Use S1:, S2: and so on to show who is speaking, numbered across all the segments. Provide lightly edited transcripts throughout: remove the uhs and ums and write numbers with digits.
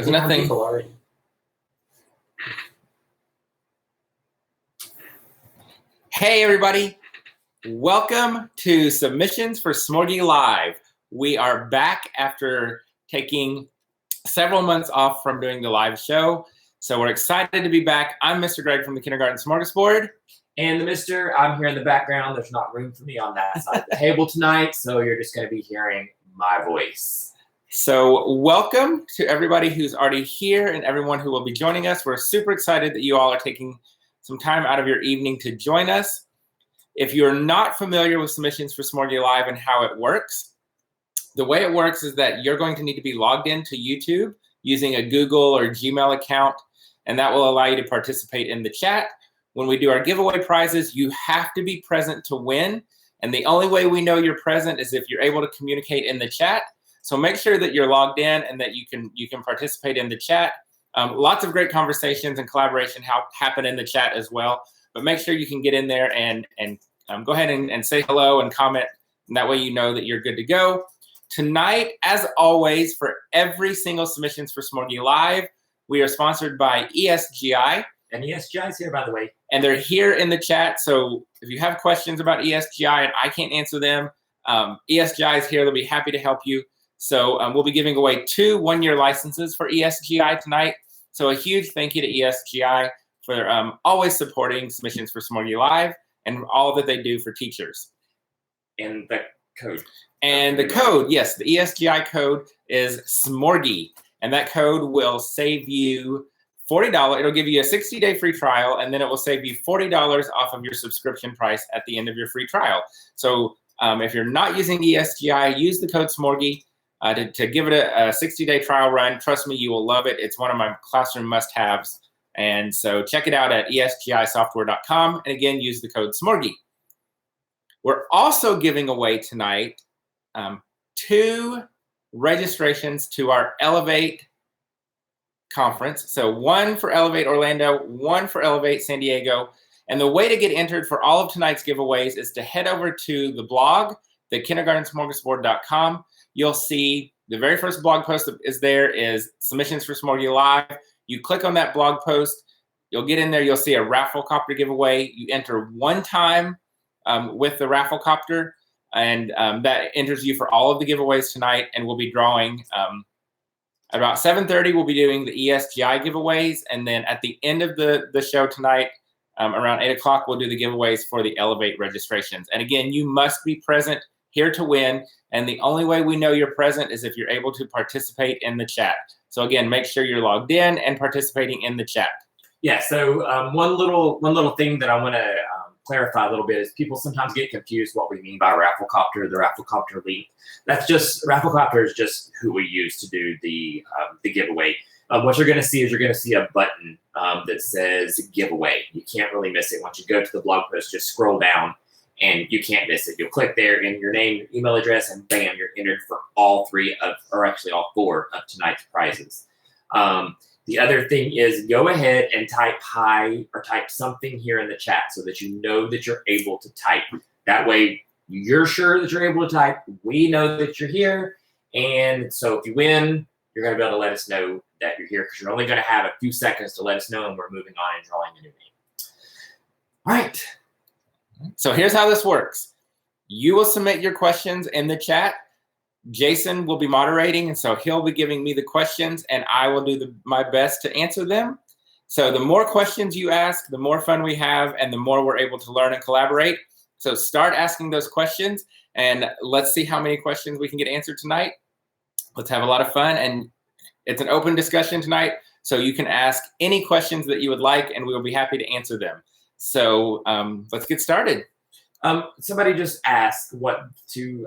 S1: There's nothing.
S2: People already.
S1: Hey, everybody. Welcome to Submissions for Smorgie Live. We are back after taking several months off from doing the live show. So we're excited to be back. I'm Mr. Greg from the Kindergarten Smorgasbord.
S2: And the mister, I'm here in the background. There's not room for me on that side of the table tonight, so you're just going to be hearing my voice.
S1: So welcome to everybody who's already here and everyone who will be joining us. We're super excited that you all are taking some time out of your evening to join us. If you're not familiar with Submissions for Smorgie Live and how it works, the way it works is that you're going to need to be logged into YouTube using a Google or Gmail account, and that will allow you to participate in the chat. When we do our giveaway prizes, you have to be present to win, and the only way we know you're present is if you're able to communicate in the chat. So make sure that you're logged in and that you can participate in the chat. Lots of great conversations and collaboration happen in the chat as well, but make sure you can get in there and go ahead and say hello and comment, and that way you know that you're good to go. Tonight, as always, for every single Submissions for Smorgie Live, we are sponsored by ESGI.
S2: And ESGI is here, by the way.
S1: And they're here in the chat, so if you have questions about ESGI and I can't answer them, ESGI is here. They'll be happy to help you. So we'll be giving away 2 one-year licenses for ESGI tonight. So a huge thank you to ESGI for always supporting Submissions for Smorgie Live and all that they do for teachers.
S2: And the code.
S1: And the code, yes, the ESGI code is Smorgie. And that code will save you $40. It'll give you a 60-day free trial, and then it will save you $40 off of your subscription price at the end of your free trial. So if you're not using ESGI, use the code Smorgie to give it a 60-day trial run. Trust me, you will love it. It's one of my classroom must-haves. And so check it out at esgisoftware.com. And again, use the code Smorgie. We're also giving away tonight 2 registrations to our Elevate conference. So 1 for Elevate Orlando, 1 for Elevate San Diego. And the way to get entered for all of tonight's giveaways is to head over to the blog, the kindergartensmorgasbord.com. You'll see the very first blog post that is there is Submissions for Smorgie Live. You click on that blog post, you'll get in there, you'll see a raffle copter giveaway. You enter 1 time with the raffle copter, and that enters you for all of the giveaways tonight, and we'll be drawing about 7:30, we'll be doing the ESGI giveaways, and then at the end of the show tonight, around 8 o'clock, we'll do the giveaways for the Elevate registrations. And again, you must be present here to win, and the only way we know you're present is if you're able to participate in the chat. So again, make sure you're logged in and participating in the chat.
S2: Yeah, so one little thing that I want to clarify a little bit is people sometimes get confused what we mean by rafflecopter, the rafflecopter link. Rafflecopter is just who we use to do the giveaway. What you're going to see is you're going to see a button that says giveaway. You can't really miss it. Once you go to the blog post, just scroll down and you can't miss it. You'll click there and your name, your email address, and bam, you're entered for all 4 of tonight's prizes. The other thing is go ahead and type hi or type something here in the chat so that you know that you're able to type. That way you're sure that you're able to type. We know that you're here. And so if you win, you're going to be able to let us know that you're here because you're only going to have a few seconds to let us know, and we're moving on and drawing a new name. All right.
S1: So here's how this works. You will submit your questions in the chat. Jason will be moderating, and so he'll be giving me the questions, and I will do my best to answer them. So the more questions you ask, the more fun we have, and the more we're able to learn and collaborate. So start asking those questions, and let's see how many questions we can get answered tonight. Let's have a lot of fun, and it's an open discussion tonight, so you can ask any questions that you would like, and we will be happy to answer them. So let's get started.
S2: Somebody just asked what to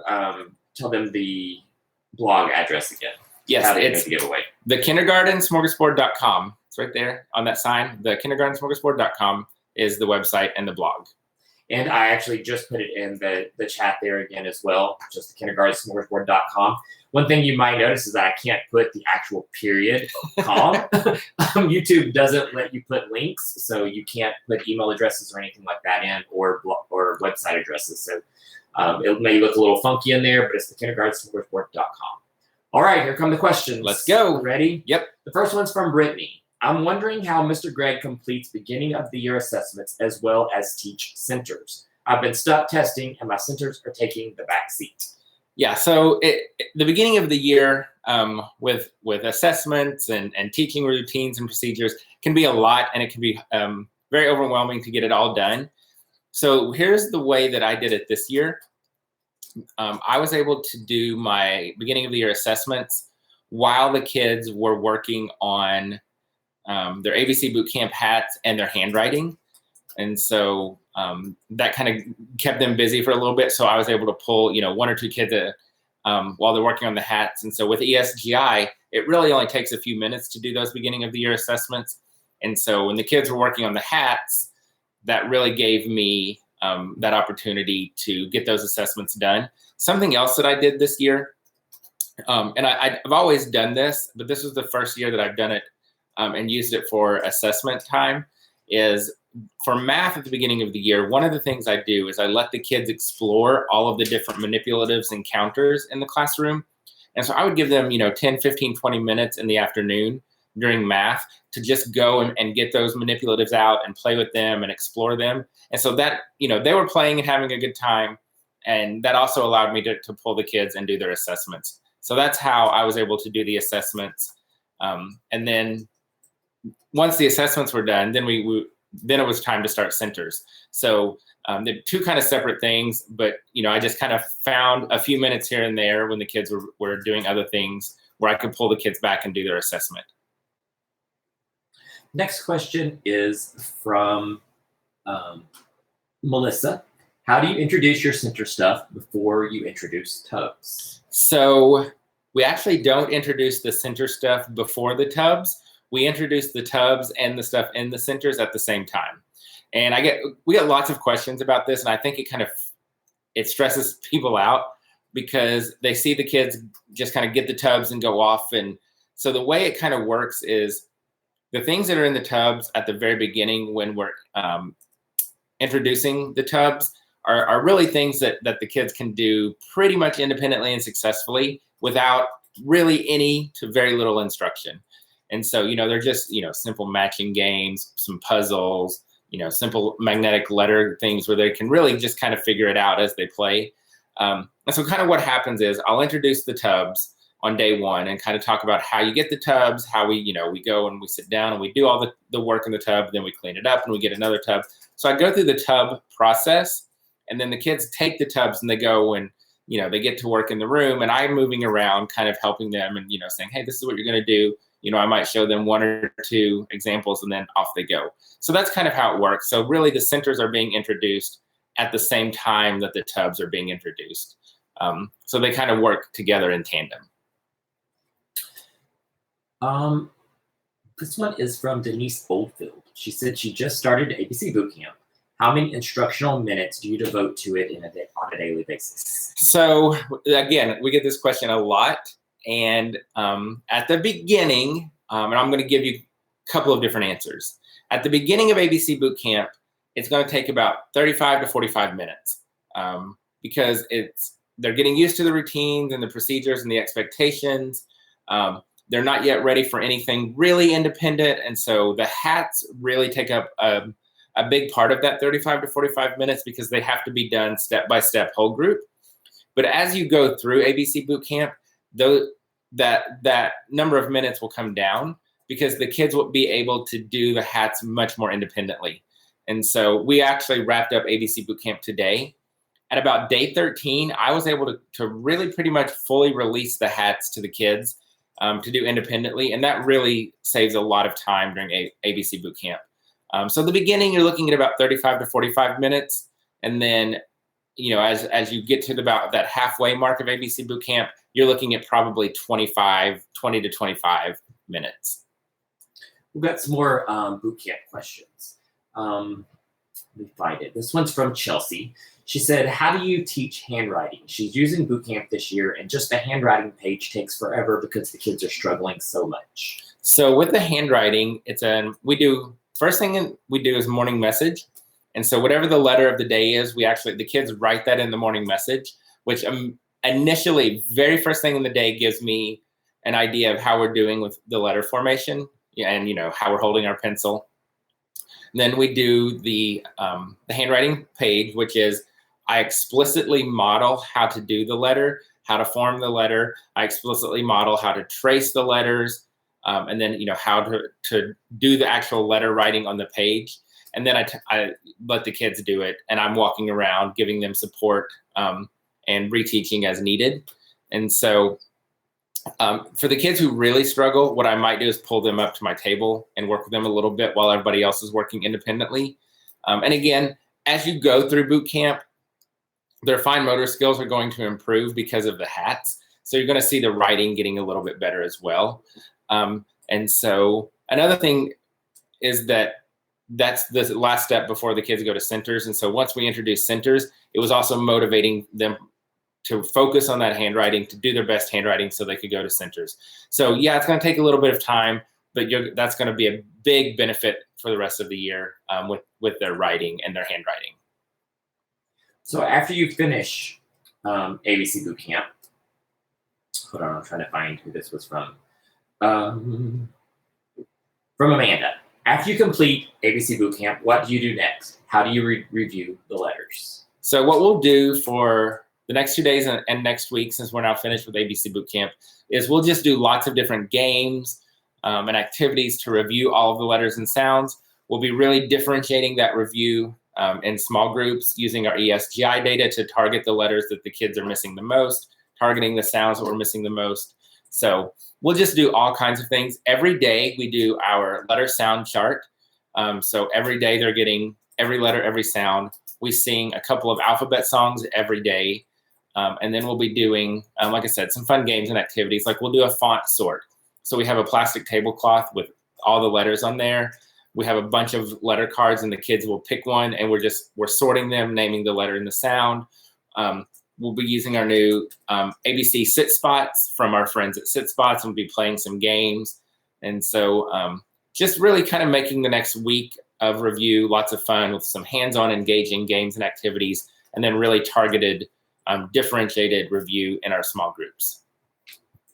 S2: tell them the blog address again.
S1: Yes, it's
S2: the giveaway.
S1: The kindergartensmorgasbord.com. It's right there on that sign. The kindergartensmorgasbord.com is the website and the blog.
S2: And I actually just put it in the chat there again as well, just the kindergartensmorgasbord.com. One thing you might notice is that I can't put the actual period com. YouTube doesn't let you put links, so you can't put email addresses or anything like that in, or website addresses. So it may look a little funky in there, but it's the kindergartensmorgasbord.com. All right, here come the questions.
S1: Let's go.
S2: Ready?
S1: Yep.
S2: The first one's from Brittany. I'm wondering how Mr. Gregg completes beginning of the year assessments as well as teach centers. I've been stuck testing and my centers are taking the back seat.
S1: Yeah, so the beginning of the year with assessments and teaching routines and procedures can be a lot, and it can be very overwhelming to get it all done. So here's the way that I did it this year. I was able to do my beginning of the year assessments while the kids were working on their ABC Bootcamp hats and their handwriting. And so that kind of kept them busy for a little bit. So I was able to pull, one or two kids while they're working on the hats. And so with ESGI, it really only takes a few minutes to do those beginning of the year assessments. And so when the kids were working on the hats, that really gave me that opportunity to get those assessments done. Something else that I did this year, and I've always done this, but this was the first year that I've done it and used it for assessment time, is for math at the beginning of the year, one of the things I do is I let the kids explore all of the different manipulatives and counters in the classroom. And so I would give them, 10, 15, 20 minutes in the afternoon during math to just go and get those manipulatives out and play with them and explore them. And so that, they were playing and having a good time. And that also allowed me to pull the kids and do their assessments. So that's how I was able to do the assessments. And then once the assessments were done, then then it was time to start centers. So they're two kind of separate things, but I just kind of found a few minutes here and there when the kids were doing other things where I could pull the kids back and do their assessment.
S2: Next question is from Melissa. How do you introduce your center stuff before you introduce tubs? So
S1: we actually don't introduce the center stuff before the tubs. We introduce the tubs and the stuff in the centers at the same time. And we get lots of questions about this, and I think it stresses people out because they see the kids just kind of get the tubs and go off. And so the way it kind of works is the things that are in the tubs at the very beginning when we're introducing the tubs are really things that the kids can do pretty much independently and successfully without really any to very little instruction. And so, they're just, simple matching games, some puzzles, simple magnetic letter things where they can really just kind of figure it out as they play. And so kind of what happens is I'll introduce the tubs on day one and kind of talk about how you get the tubs, how we go and we sit down and we do all the work in the tub, then we clean it up and we get another tub. So I go through the tub process, and then the kids take the tubs and they go and, they get to work in the room, and I'm moving around kind of helping them and, saying, hey, this is what you're going to do. I might show them one or two examples and then off they go. So that's kind of how it works. So really the centers are being introduced at the same time that the tubs are being introduced. So they kind of work together in tandem.
S2: This one is from Denise Oldfield. She said she just started ABC Bootcamp. How many instructional minutes do you devote to it on a daily basis?
S1: So again, we get this question a lot. And at the beginning, and I'm going to give you a couple of different answers. At the beginning of ABC Bootcamp, it's going to take about 35 to 45 minutes because they're getting used to the routines and the procedures and the expectations. They're not yet ready for anything really independent. And so the hats really take up a big part of that 35 to 45 minutes because they have to be done step by step whole group. But as you go through ABC Bootcamp, that number of minutes will come down because the kids will be able to do the hats much more independently. And so we actually wrapped up ABC Bootcamp today. At about day 13, I was able to really pretty much fully release the hats to the kids to do independently. And that really saves a lot of time during ABC Bootcamp. So the beginning, you're looking at about 35 to 45 minutes. And then, as you get to about that halfway mark of ABC Bootcamp, you're looking at probably 20 to 25 minutes.
S2: We've got some more bootcamp questions. Let me find it. This one's from Chelsea. She said, how do you teach handwriting? She's using bootcamp this year, and just the handwriting page takes forever because the kids are struggling so much.
S1: So with the handwriting, first thing we do is morning message. And so whatever the letter of the day is, the kids write that in the morning message, which initially, very first thing in the day gives me an idea of how we're doing with the letter formation and how we're holding our pencil. And then we do the handwriting page, which is I explicitly model how to do the letter, how to form the letter. I explicitly model how to trace the letters, and then how to do the actual letter writing on the page. And then I let the kids do it, and I'm walking around giving them support and reteaching as needed. And so for the kids who really struggle, what I might do is pull them up to my table and work with them a little bit while everybody else is working independently. And again, as you go through boot camp, their fine motor skills are going to improve because of the hats. So you're going to see the writing getting a little bit better as well. And so another thing is that's the last step before the kids go to centers. And so once we introduced centers, it was also motivating them to focus on that handwriting, to do their best handwriting so they could go to centers. So yeah, it's going to take a little bit of time, but that's going to be a big benefit for the rest of the year with their writing and their handwriting.
S2: So after you finish ABC Boot Camp, hold on, I'm trying to find who this was from. From Amanda. After you complete ABC Boot Camp, what do you do next? How do you review the letters?
S1: So what we'll do for the next 2 days and next week, since we're now finished with ABC Boot Camp, is we'll just do lots of different games and activities to review all of the letters and sounds. We'll be really differentiating that review in small groups using our ESGI data to target the letters that the kids are missing the most, targeting the sounds that we're missing the most. So we'll just do all kinds of things. Every day we do our letter sound chart. So every day they're getting every letter, every sound. We sing a couple of alphabet songs every day. And then we'll be doing, like I said, some fun games and activities. Like we'll do a font sort. So we have a plastic tablecloth with all the letters on there. We have a bunch of letter cards and the kids will pick one and we're sorting them, naming the letter and the sound. We'll be using our new ABC Sit Spots from our friends at Sit Spots, and we'll be playing some games. And so just really kind of making the next week of review lots of fun with some hands-on engaging games and activities, and then really targeted differentiated review in our small groups.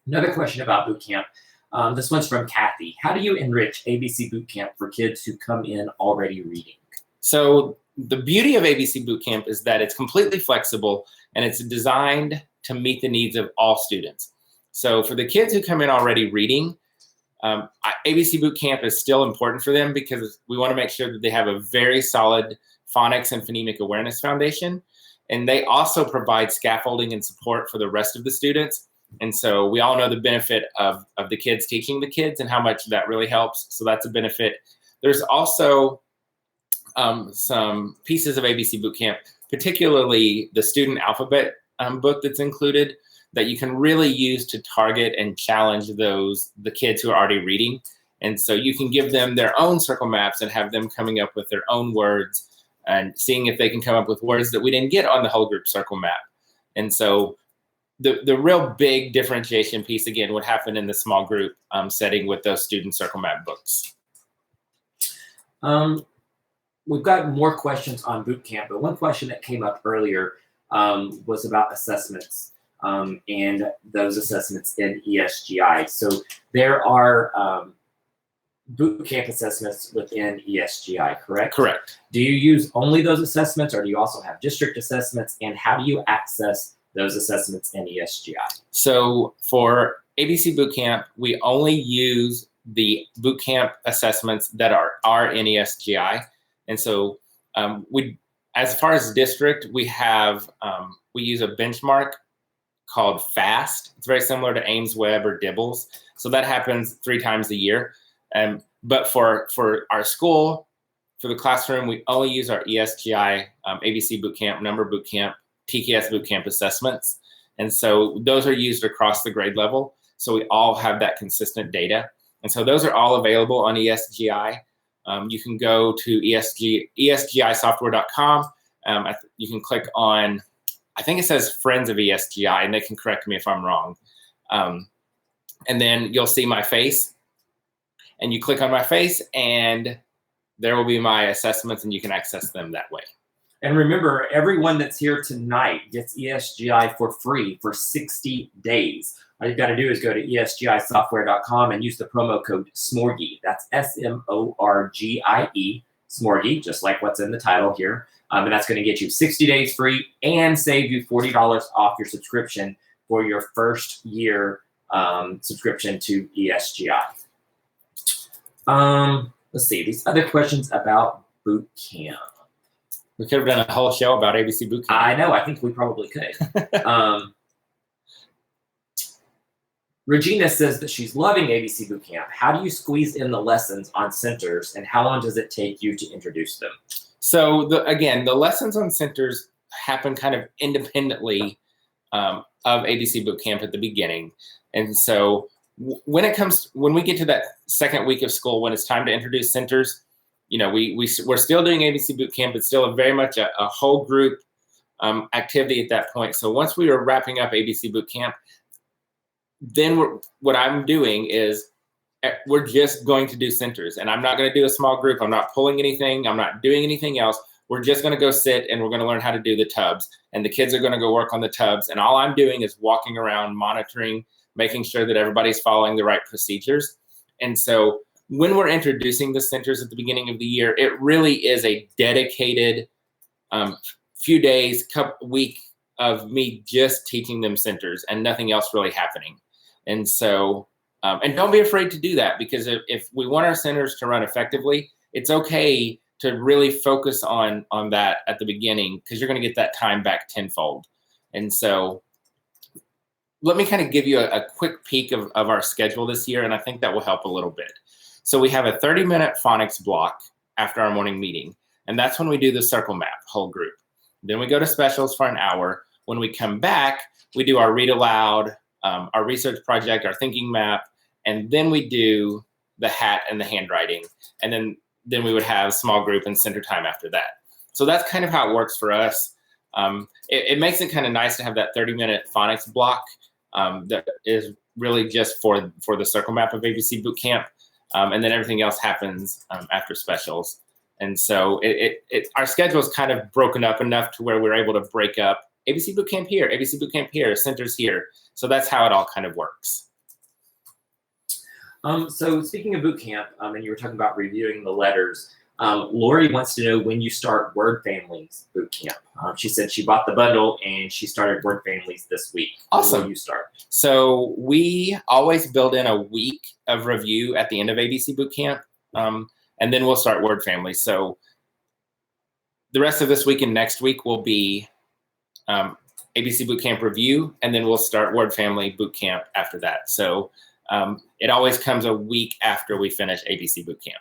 S2: Another question about boot camp. This one's from Kathy. How do you enrich ABC Boot Camp for kids who come in already reading?
S1: So the beauty of ABC Boot Camp is that it's completely flexible and it's designed to meet the needs of all students. So for the kids who come in already reading, ABC Boot Camp is still important for them because we want to make sure that they have a very solid phonics and phonemic awareness foundation. And they also provide scaffolding and support for the rest of the students. And so we all know the benefit of the kids teaching the kids and how much that really helps. So that's a benefit. There's also some pieces of ABC Boot Camp, particularly the student alphabet book that's included, that you can really use to target and challenge the kids who are already reading. And so you can give them their own circle maps and have them coming up with their own words and seeing if they can come up with words that we didn't get on the whole group circle map. And so the real big differentiation piece, again, would happen in the small group setting with those student circle map books.
S2: We've got more questions on boot camp, but one question that came up earlier was about assessments and those assessments in ESGI. So there are boot camp assessments within ESGI, correct?
S1: Correct.
S2: Do you use only those assessments, or do you also have district assessments, and how do you access those assessments in ESGI? So
S1: for ABC Boot Camp, we only use the boot camp assessments that are in ESGI. And so as far as district, we use a benchmark called FAST. It's very similar to Ames Web or Dibbles. So that happens 3 times a year. But for our school, for the classroom, we only use our ESGI, ABC Boot Camp, Number Boot Camp, TKS Boot Camp assessments. And so those are used across the grade level. So we all have that consistent data. And so those are all available on ESGI. You can go to esgisoftware.com. You can click on, I think it says Friends of ESGI, and they can correct me if I'm wrong. And then you'll see my face. And you click on my face, and there will be my assessments, and you can access them that way.
S2: And remember, everyone that's here tonight gets ESGI for free for 60 days. All you've got to do is go to esgisoftware.com and use the promo code SMORGIE. That's SMORGIE, Smorgie, just like what's in the title here. And that's going to get you 60 days free and save you $40 off your subscription for your first year subscription to ESGI. Let's see, these other questions about boot camp.
S1: We could have done a whole show about ABC Boot Camp.
S2: I know, I think we probably could. Regina says that she's loving ABC Boot Camp. How do you squeeze in the lessons on centers, and how long does it take you to introduce them?
S1: So again, the lessons on centers happen kind of independently of ABC Boot Camp at the beginning. And so when we get to that second week of school, when it's time to introduce centers, you know, we're still doing ABC Boot Camp. It's still very much a whole group activity at that point. So once we are wrapping up ABC Boot Camp, then what I'm doing is we're just going to do centers, and I'm not going to do a small group. I'm not pulling anything. I'm not doing anything else. We're just going to go sit and we're going to learn how to do the tubs, and the kids are going to go work on the tubs. And all I'm doing is walking around, monitoring, making sure that everybody's following the right procedures. And so when we're introducing the centers at the beginning of the year, it really is a dedicated few days, week of me just teaching them centers and nothing else really happening. And so, and don't be afraid to do that, because if we want our centers to run effectively, it's okay to really focus on that at the beginning, because you're going to get that time back tenfold. And so let me kind of give you a quick peek of our schedule this year, and I think that will help a little bit. So we have a 30-minute phonics block after our morning meeting, and that's when we do the circle map, whole group. Then we go to specials for an hour. When we come back, we do our read aloud, our research project, our thinking map, and then we do the hat and the handwriting. And then we would have small group and center time after that. So that's kind of how it works for us. It makes it kind of nice to have that 30-minute phonics block that is really just for the circle map of ABC Boot Camp. And then everything else happens after specials. And so our schedule is kind of broken up enough to where we're able to break up ABC Boot Camp here, ABC Boot Camp here, centers here. So that's how it all kind of works.
S2: So speaking of boot camp, and you were talking about reviewing the letters, Lori wants to know when you start Word Families boot camp. She said she bought the bundle and she started Word Families this week.
S1: Awesome.
S2: When will you start?
S1: So we always build in a week of review at the end of ABC Boot Camp, and then we'll start Word Families. So the rest of this week and next week will be ABC Boot Camp review, and then we'll start Word Family Boot Camp after that. So it always comes a week after we finish ABC Boot Camp.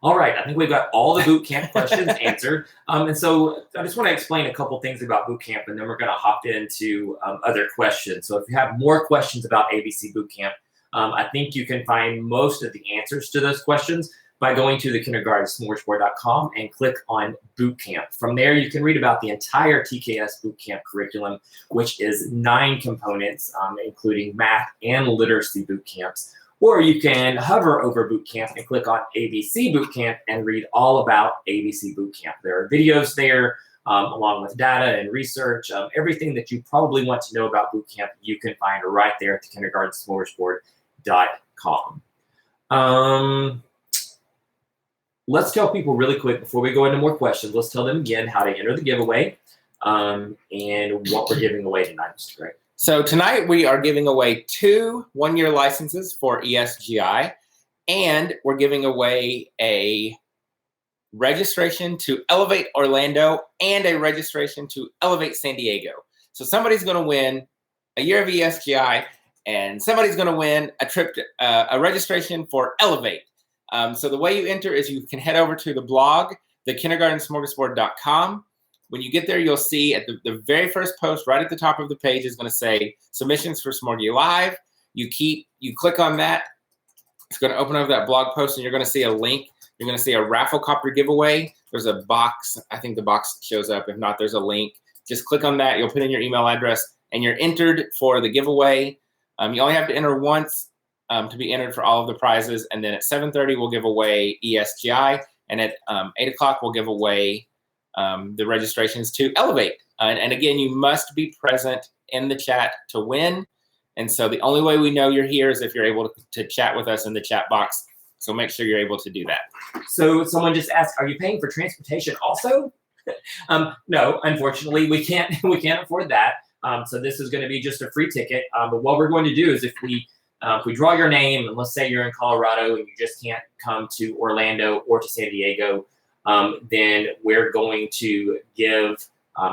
S2: All right, I think we've got all the boot camp questions answered. And so I just want to explain a couple things about boot camp, and then we're going to hop into other questions. So if you have more questions about ABC Boot Camp, I think you can find most of the answers to those questions by going to the kindergartensmorgasbord.com and click on boot camp. From there, you can read about the entire TKS boot camp curriculum, which is 9 components, including math and literacy boot camps. Or you can hover over boot camp and click on ABC Boot Camp and read all about ABC Boot Camp. There are videos there, along with data and research. Everything that you probably want to know about boot camp, you can find right there at the kindergartensmorgasbord.com. Let's tell people really quick before we go into more questions. Let's tell them again how to enter the giveaway and what we're giving away tonight, Mr. Gray.
S1: So tonight we are giving away 2 one-year licenses for ESGI, and we're giving away a registration to Elevate Orlando and a registration to Elevate San Diego. So somebody's going to win a year of ESGI, and somebody's going to win a trip to, a registration for Elevate. So the way you enter is you can head over to the blog, thekindergartensmorgasbord.com. When you get there, you'll see at the very first post right at the top of the page is going to say submissions for Smorgie Live. You click on that. It's going to open up that blog post, and you're going to see a link. You're going to see a raffle copter giveaway. There's a box. I think the box shows up. If not, there's a link. Just click on that. You'll put in your email address, and you're entered for the giveaway. You only have to enter once to be entered for all of the prizes. And then at 7:30, we'll give away ESGI. And at 8 o'clock, we'll give away the registrations to Elevate. And again, you must be present in the chat to win. And so the only way we know you're here is if you're able to chat with us in the chat box. So make sure you're able to do that.
S2: So someone just asked, are you paying for transportation also? No, unfortunately, we can't afford that. So this is going to be just a free ticket. But what we're going to do is if we draw your name, and let's say you're in Colorado and you just can't come to Orlando or to San Diego, then we're going to give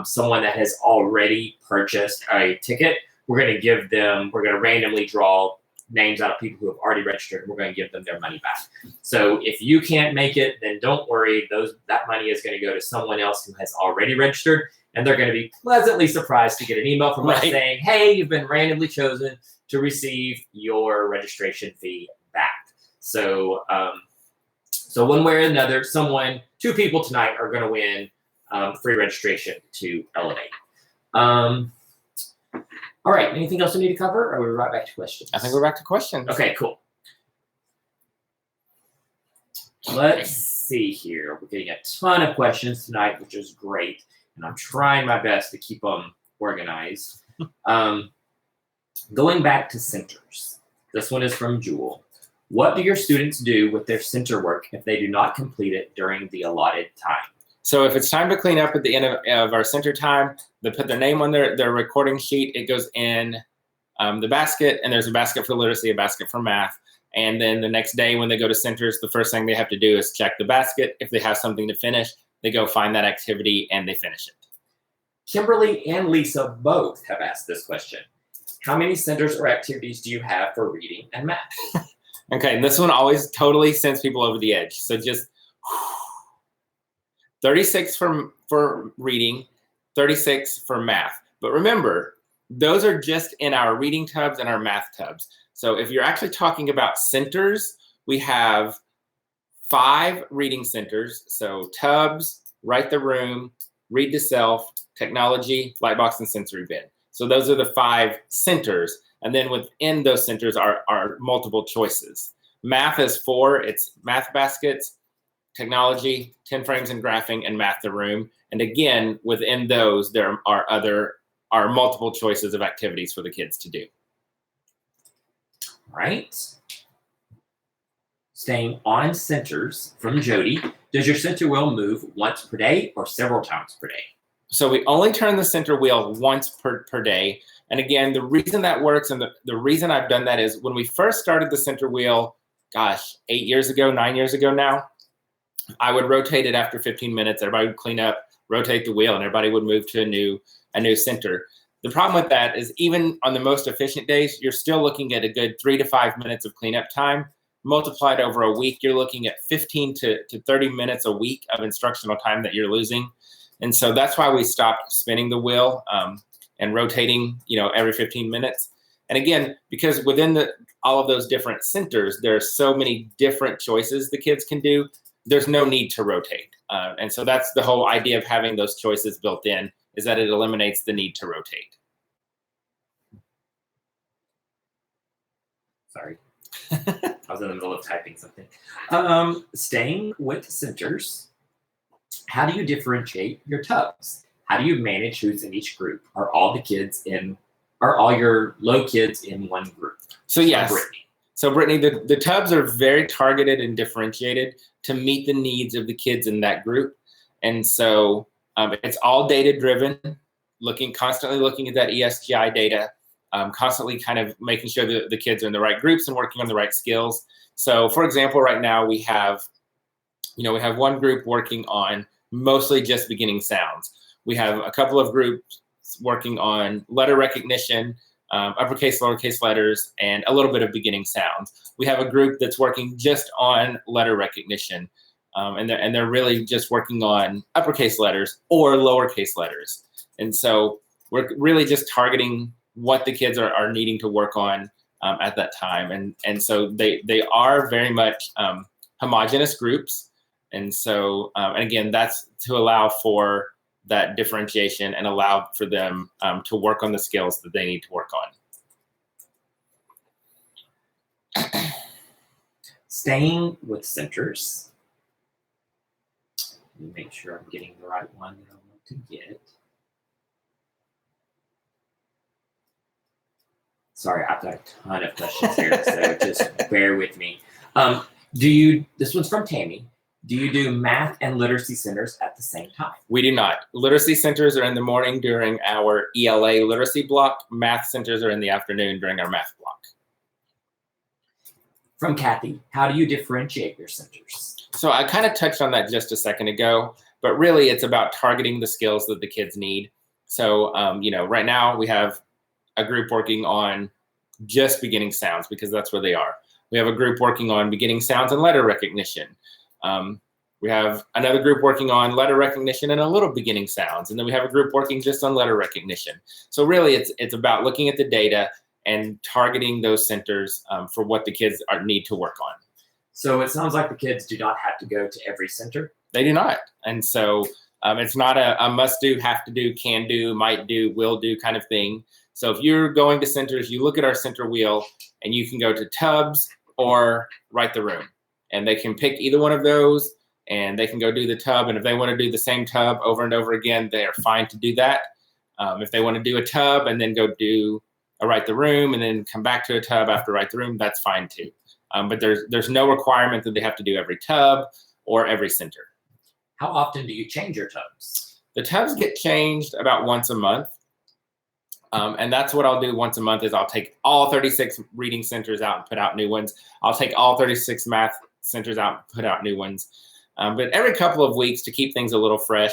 S2: someone that has already purchased a ticket, we're going to randomly draw names out of people who have already registered, and we're going to give them their money back. So if you can't make it, then don't worry. That money is going to go to someone else who has already registered, and they're going to be pleasantly surprised to get an email from us saying, hey, you've been randomly chosen to receive your registration fee back. So so one way or another, two people tonight are going to win free registration to Elevate. All right, anything else we need to cover, or are we right back to questions?
S1: I think we're back to questions.
S2: Okay, cool. Let's see here. We're getting a ton of questions tonight, which is great, and I'm trying my best to keep them organized. Going back to centers. This one is from Jewel. What do your students do with their center work if they do not complete it during the allotted time?
S1: So if it's time to clean up at the end of our center time, they put their name on their recording sheet. It goes in the basket, and there's a basket for literacy, a basket for math. And then the next day when they go to centers, the first thing they have to do is check the basket. If they have something to finish, they go find that activity and they finish it.
S2: Kimberly and Lisa both have asked this question. How many centers or activities do you have for reading and math?
S1: Okay, and this one always totally sends people over the edge. So just 36 for reading, 36 for math. But remember, those are just in our reading tubs and our math tubs. So if you're actually talking about centers, we have 5 reading centers. So tubs, Write the Room, Read to Self, Technology, Lightbox, and Sensory Bin. So those are the 5 centers. And then within those centers are multiple choices. Math is 4, it's Math Baskets, Technology, 10 Frames and Graphing, and Math the Room. And again, within those, there are multiple choices of activities for the kids to do.
S2: All right. Staying on centers from Jody. Does your center wheel move once per day or several times per day?
S1: So we only turn the center wheel once per day. And again, the reason that works and the reason I've done that is when we first started the center wheel, gosh, 8 years ago, 9 years ago now, I would rotate it after 15 minutes. Everybody would clean up, rotate the wheel, and everybody would move to a new center. The problem with that is even on the most efficient days, you're still looking at a good 3 to 5 minutes of cleanup time. Multiplied over a week, you're looking at 15 to 30 minutes a week of instructional time that you're losing. And so that's why we stopped spinning the wheel and rotating, every 15 minutes. And again, because within all of those different centers, there are so many different choices the kids can do, there's no need to rotate. And so that's the whole idea of having those choices built in, is that it eliminates the need to rotate.
S2: Sorry. I was in the middle of typing something. Staying with centers, how do you differentiate your tubs? How do you manage who's in each group? Are all your low kids in one group?
S1: So yes. So Brittany, the tubs are very targeted and differentiated to meet the needs of the kids in that group. And so it's all data driven, constantly looking at that ESGI data, constantly kind of making sure that the kids are in the right groups and working on the right skills. So for example, right now we have one group working on mostly just beginning sounds. We have a couple of groups working on letter recognition, uppercase, lowercase letters, and a little bit of beginning sounds. We have a group that's working just on letter recognition, and they're really just working on uppercase letters or lowercase letters. And so we're really just targeting what the kids are needing to work on at that time. And so they are very much homogeneous groups. And so, and again, that's to allow for that differentiation and allow for them to work on the skills that they need to work on.
S2: Staying with centers, Let me make sure I'm getting the right one that I want to get. Sorry, I've got a ton of questions here, so just bear with me. This one's from Tammy. Do you do math and literacy centers at the same time?
S1: We do not. Literacy centers are in the morning during our ELA literacy block. Math centers are in the afternoon during our math block.
S2: From Kathy, how do you differentiate your centers?
S1: So I kind of touched on that just a second ago, but really it's about targeting the skills that the kids need. So, right now we have a group working on just beginning sounds because that's where they are. We have a group working on beginning sounds and letter recognition. We have another group working on letter recognition and a little beginning sounds. And then we have a group working just on letter recognition. So really it's about looking at the data and targeting those centers for what the kids need to work on.
S2: So it sounds like the kids do not have to go to every center.
S1: They do not. And so it's not a must do, have to do, can do, might do, will do kind of thing. So if you're going to centers, you look at our center wheel and you can go to tubs or write the room. And they can pick either one of those and they can go do the tub. And if they want to do the same tub over and over again, they are fine to do that. If they want to do a tub and then go do a write the room and then come back to a tub after write the room, that's fine too. But there's no requirement that they have to do every tub or every center.
S2: How often do you change your tubs?
S1: The tubs get changed about once a month. And that's what I'll do once a month is I'll take all 36 reading centers out and put out new ones. I'll take all 36 math centers out and put out new ones. But every couple of weeks to keep things a little fresh,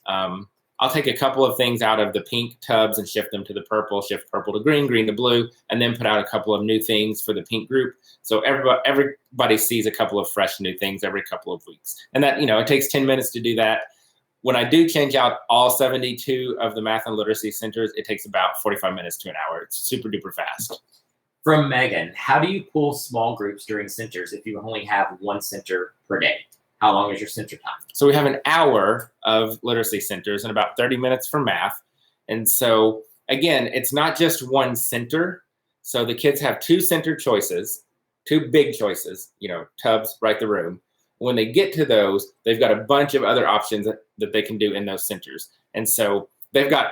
S1: I'll take a couple of things out of the pink tubs and shift them to the purple, shift purple to green, green to blue, and then put out a couple of new things for the pink group. So everybody sees a couple of fresh new things every couple of weeks. And that, it takes 10 minutes to do that. When I do change out all 72 of the math and literacy centers, it takes about 45 minutes to an hour. It's super duper fast.
S2: From Megan, how do you pull small groups during centers if you only have one center per day? How long is your center time?
S1: So we have an hour of literacy centers and about 30 minutes for math. And so again, it's not just one center. So the kids have two center choices, two big choices, tubs, write the room. When they get to those, they've got a bunch of other options that they can do in those centers. And so they've got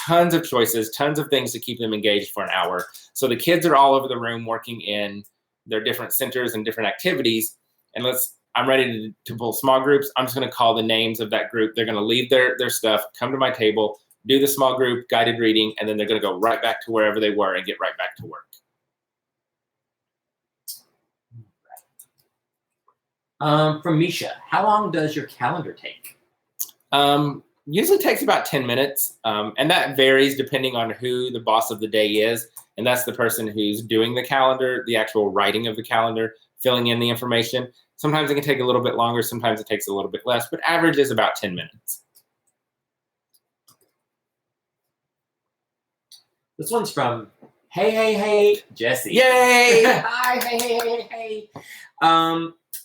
S1: tons of choices, tons of things to keep them engaged for an hour. So the kids are all over the room working in their different centers and different activities. And I'm ready to pull small groups. I'm just going to call the names of that group. They're going to leave their stuff, come to my table, do the small group guided reading, and then they're going to go right back to wherever they were and get right back to work.
S2: From Misha, how long does your calendar take?
S1: Usually takes about 10 minutes. And that varies depending on who the boss of the day is. And that's the person who's doing the calendar, the actual writing of the calendar, filling in the information. Sometimes it can take a little bit longer. Sometimes it takes a little bit less, but average is about 10 minutes.
S2: This one's from Hey, Jesse.
S1: Yay!
S2: Hi, hey.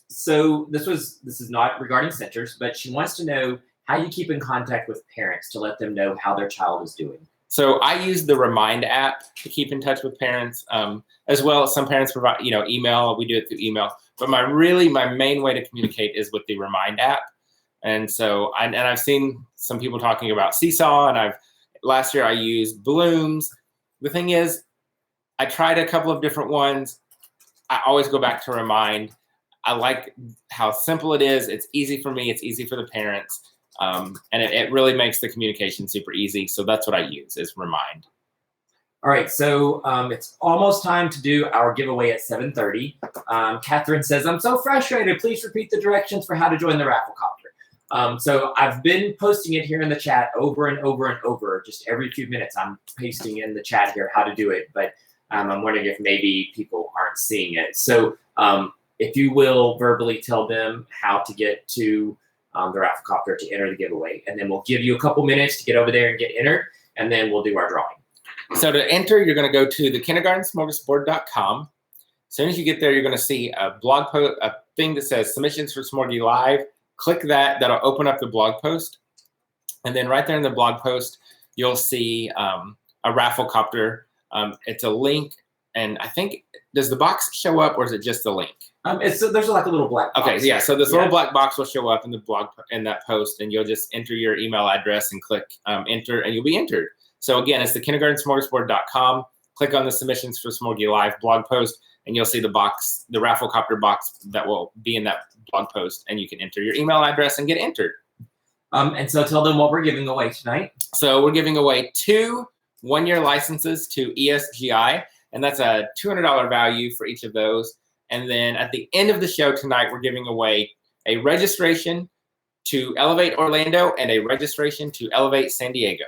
S2: So this is not regarding centers, but she wants to know how you keep in contact with parents to let them know how their child is doing.
S1: So I use the Remind app to keep in touch with parents, as well as some parents provide, email. We do it through email. But my main way to communicate is with the Remind app. And so I've seen some people talking about Seesaw, and last year I used Blooms. The thing is, I tried a couple of different ones. I always go back to Remind. I like how simple it is. It's easy for me. It's easy for the parents. And it really makes the communication super easy. So that's what I use is Remind.
S2: All right, so it's almost time to do our giveaway at 7:30. Catherine says, I'm so frustrated. Please repeat the directions for how to join the Rafflecopter. So I've been posting it here in the chat over and over and over. Just every few minutes, I'm pasting in the chat here how to do it. But I'm wondering if maybe people aren't seeing it. So if you will verbally tell them how to get to the Rafflecopter to enter the giveaway. And then we'll give you a couple minutes to get over there and get entered. And then we'll do our drawing.
S1: So to enter, you're going to go to the kindergartensmorgasbord.com. As soon as you get there, you're going to see a blog post, a thing that says Submissions for Smorgie Live. Click that. That'll open up the blog post. And then right there in the blog post, you'll see a Rafflecopter. It's a link. And I think, does the box show up or is it just the link?
S2: There's like a little black box.
S1: Okay, yeah. So this little black box will show up in the blog in that post, and you'll just enter your email address and click enter, and you'll be entered. So again, it's the kindergartensmorgasbord.com. Click on the Submissions for Smorgie Live blog post, and you'll see the box, the raffle copter box that will be in that blog post, and you can enter your email address and get entered.
S2: And so tell them what we're giving away tonight.
S1: So we're giving away 2 one-year licenses to ESGI, and that's a $200 value for each of those. And then at the end of the show tonight, we're giving away a registration to Elevate Orlando and a registration to Elevate San Diego.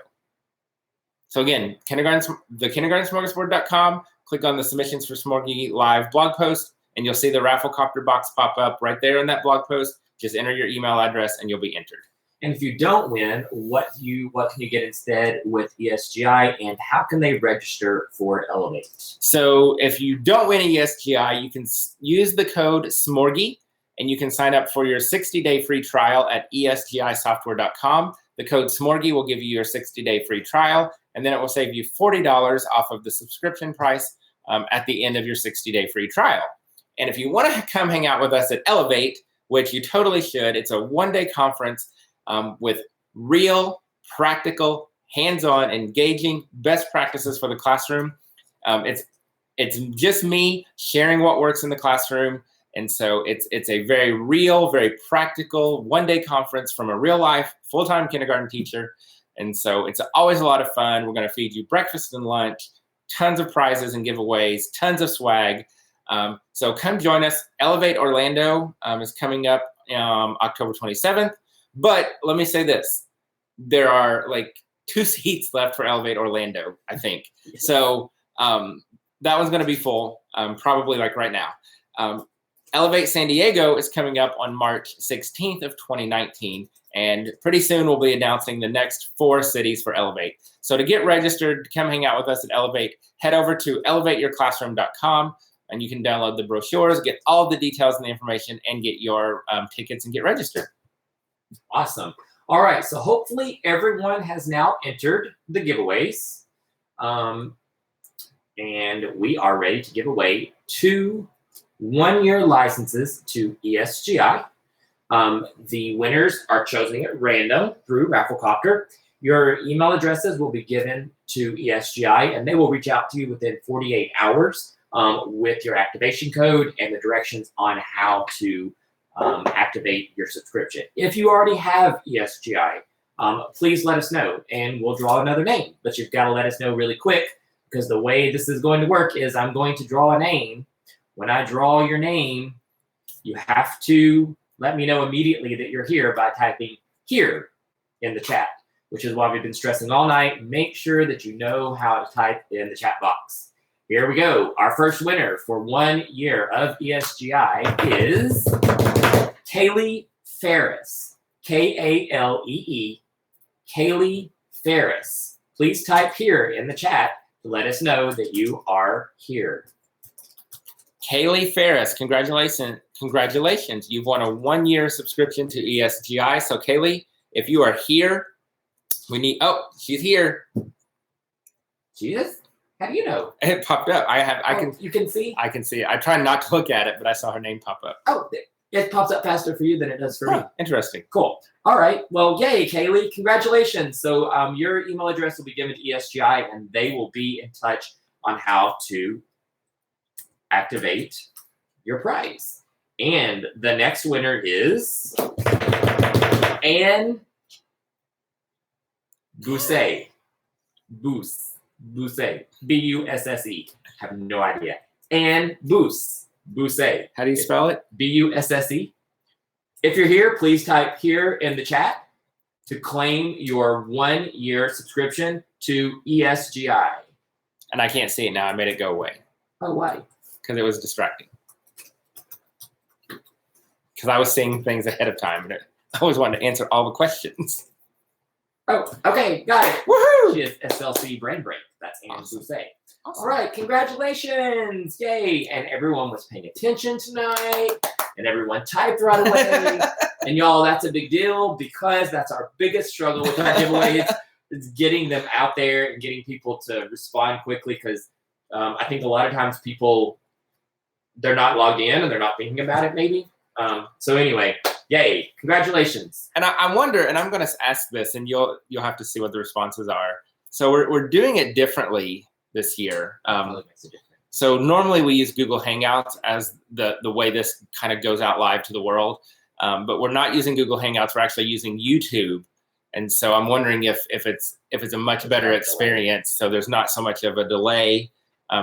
S1: So again, the kindergartensmorgasbord.com, click on the Submissions for Smorgie Live blog post, and you'll see the raffle copter box pop up right there in that blog post. Just enter your email address and you'll be entered.
S2: And if you don't win, what can you get instead with ESGI, and how can they register for Elevate?
S1: So if you don't win ESGI, you can use the code SMORGIE, and you can sign up for your 60-day free trial at esgisoftware.com. The code SMORGIE will give you your 60-day free trial, and then it will save you $40 off of the subscription price at the end of your 60-day free trial. And if you want to come hang out with us at Elevate, which you totally should, it's a one-day conference with real, practical, hands-on, engaging best practices for the classroom. It's just me sharing what works in the classroom. And so it's a very real, very practical one-day conference from a real-life, full-time kindergarten teacher. And so it's always a lot of fun. We're going to feed you breakfast and lunch, tons of prizes and giveaways, tons of swag. So come join us. Elevate Orlando is coming up October 27th. But let me say this. There are like 2 seats left for Elevate Orlando, I think. So that one's going to be full, probably like right now. Elevate San Diego is coming up on March 16th of 2019. And pretty soon we'll be announcing the next 4 cities for Elevate. So to get registered, to come hang out with us at Elevate, head over to elevateyourclassroom.com, and you can download the brochures, get all the details and the information, and get your tickets and get registered.
S2: Awesome. All right. So hopefully everyone has now entered the giveaways. And we are ready to give away 2 one-year licenses to ESGI. The winners are chosen at random through Rafflecopter. Your email addresses will be given to ESGI, and they will reach out to you within 48 hours with your activation code and the directions on how to activate your subscription. If you already have ESGI, please let us know, and we'll draw another name. But you've got to let us know really quick, because the way this is going to work is I'm going to draw a name. When I draw your name, you have to let me know immediately that you're here by typing "here" in the chat, which is why we've been stressing all night. Make sure that you know how to type in the chat box. Here we go. Our first winner for 1 year of ESGI is Kaylee Ferris. K-A-L-E-E. Kaylee Ferris. Please type "here" in the chat to let us know that you are here.
S1: Kaylee Ferris, congratulations. You've won a 1-year subscription to ESGI. So Kaylee, if you are here, we need, oh, she's here.
S2: She is? How do you know?
S1: It popped up.
S2: You can see?
S1: I can see it. I try not to look at it, but I saw her name pop up.
S2: Oh, it pops up faster for you than it does for me.
S1: Interesting.
S2: Cool. All right. Well, yay, Kaylee. Congratulations. So your email address will be given to ESGI, and they will be in touch on how to activate your prize. And the next winner is Anne Busse. Busse. B-U-S-S-E. I have no idea. Anne Busse.
S1: How do you spell it?
S2: B-U-S-S-E. If you're here, please type "here" in the chat to claim your 1-year subscription to ESGI.
S1: And I can't see it now. I made it go away.
S2: Oh, why?
S1: Because it was distracting. Because I was seeing things ahead of time, and I always wanted to answer all the questions.
S2: Oh, okay, got it.
S1: Woohoo!
S2: She is SLC Brand Break. That's Anne
S1: Awesome.
S2: Busse.
S1: Awesome.
S2: All right, congratulations. Yay. And everyone was paying attention tonight, and everyone typed right away. And y'all, that's a big deal, because that's our biggest struggle with our giveaways, is getting them out there and getting people to respond quickly, because I think a lot of times people they're not logged in and they're not thinking about it maybe. So anyway, yay, congratulations.
S1: And I wonder, and I'm going to ask this, and you'll have to see what the responses are. So we're doing it differently this year. So normally we use Google Hangouts as the way this kind of goes out live to the world, but we're not using Google Hangouts. We're actually using YouTube, and so I'm wondering if it's a much better experience. So there's not so much of a delay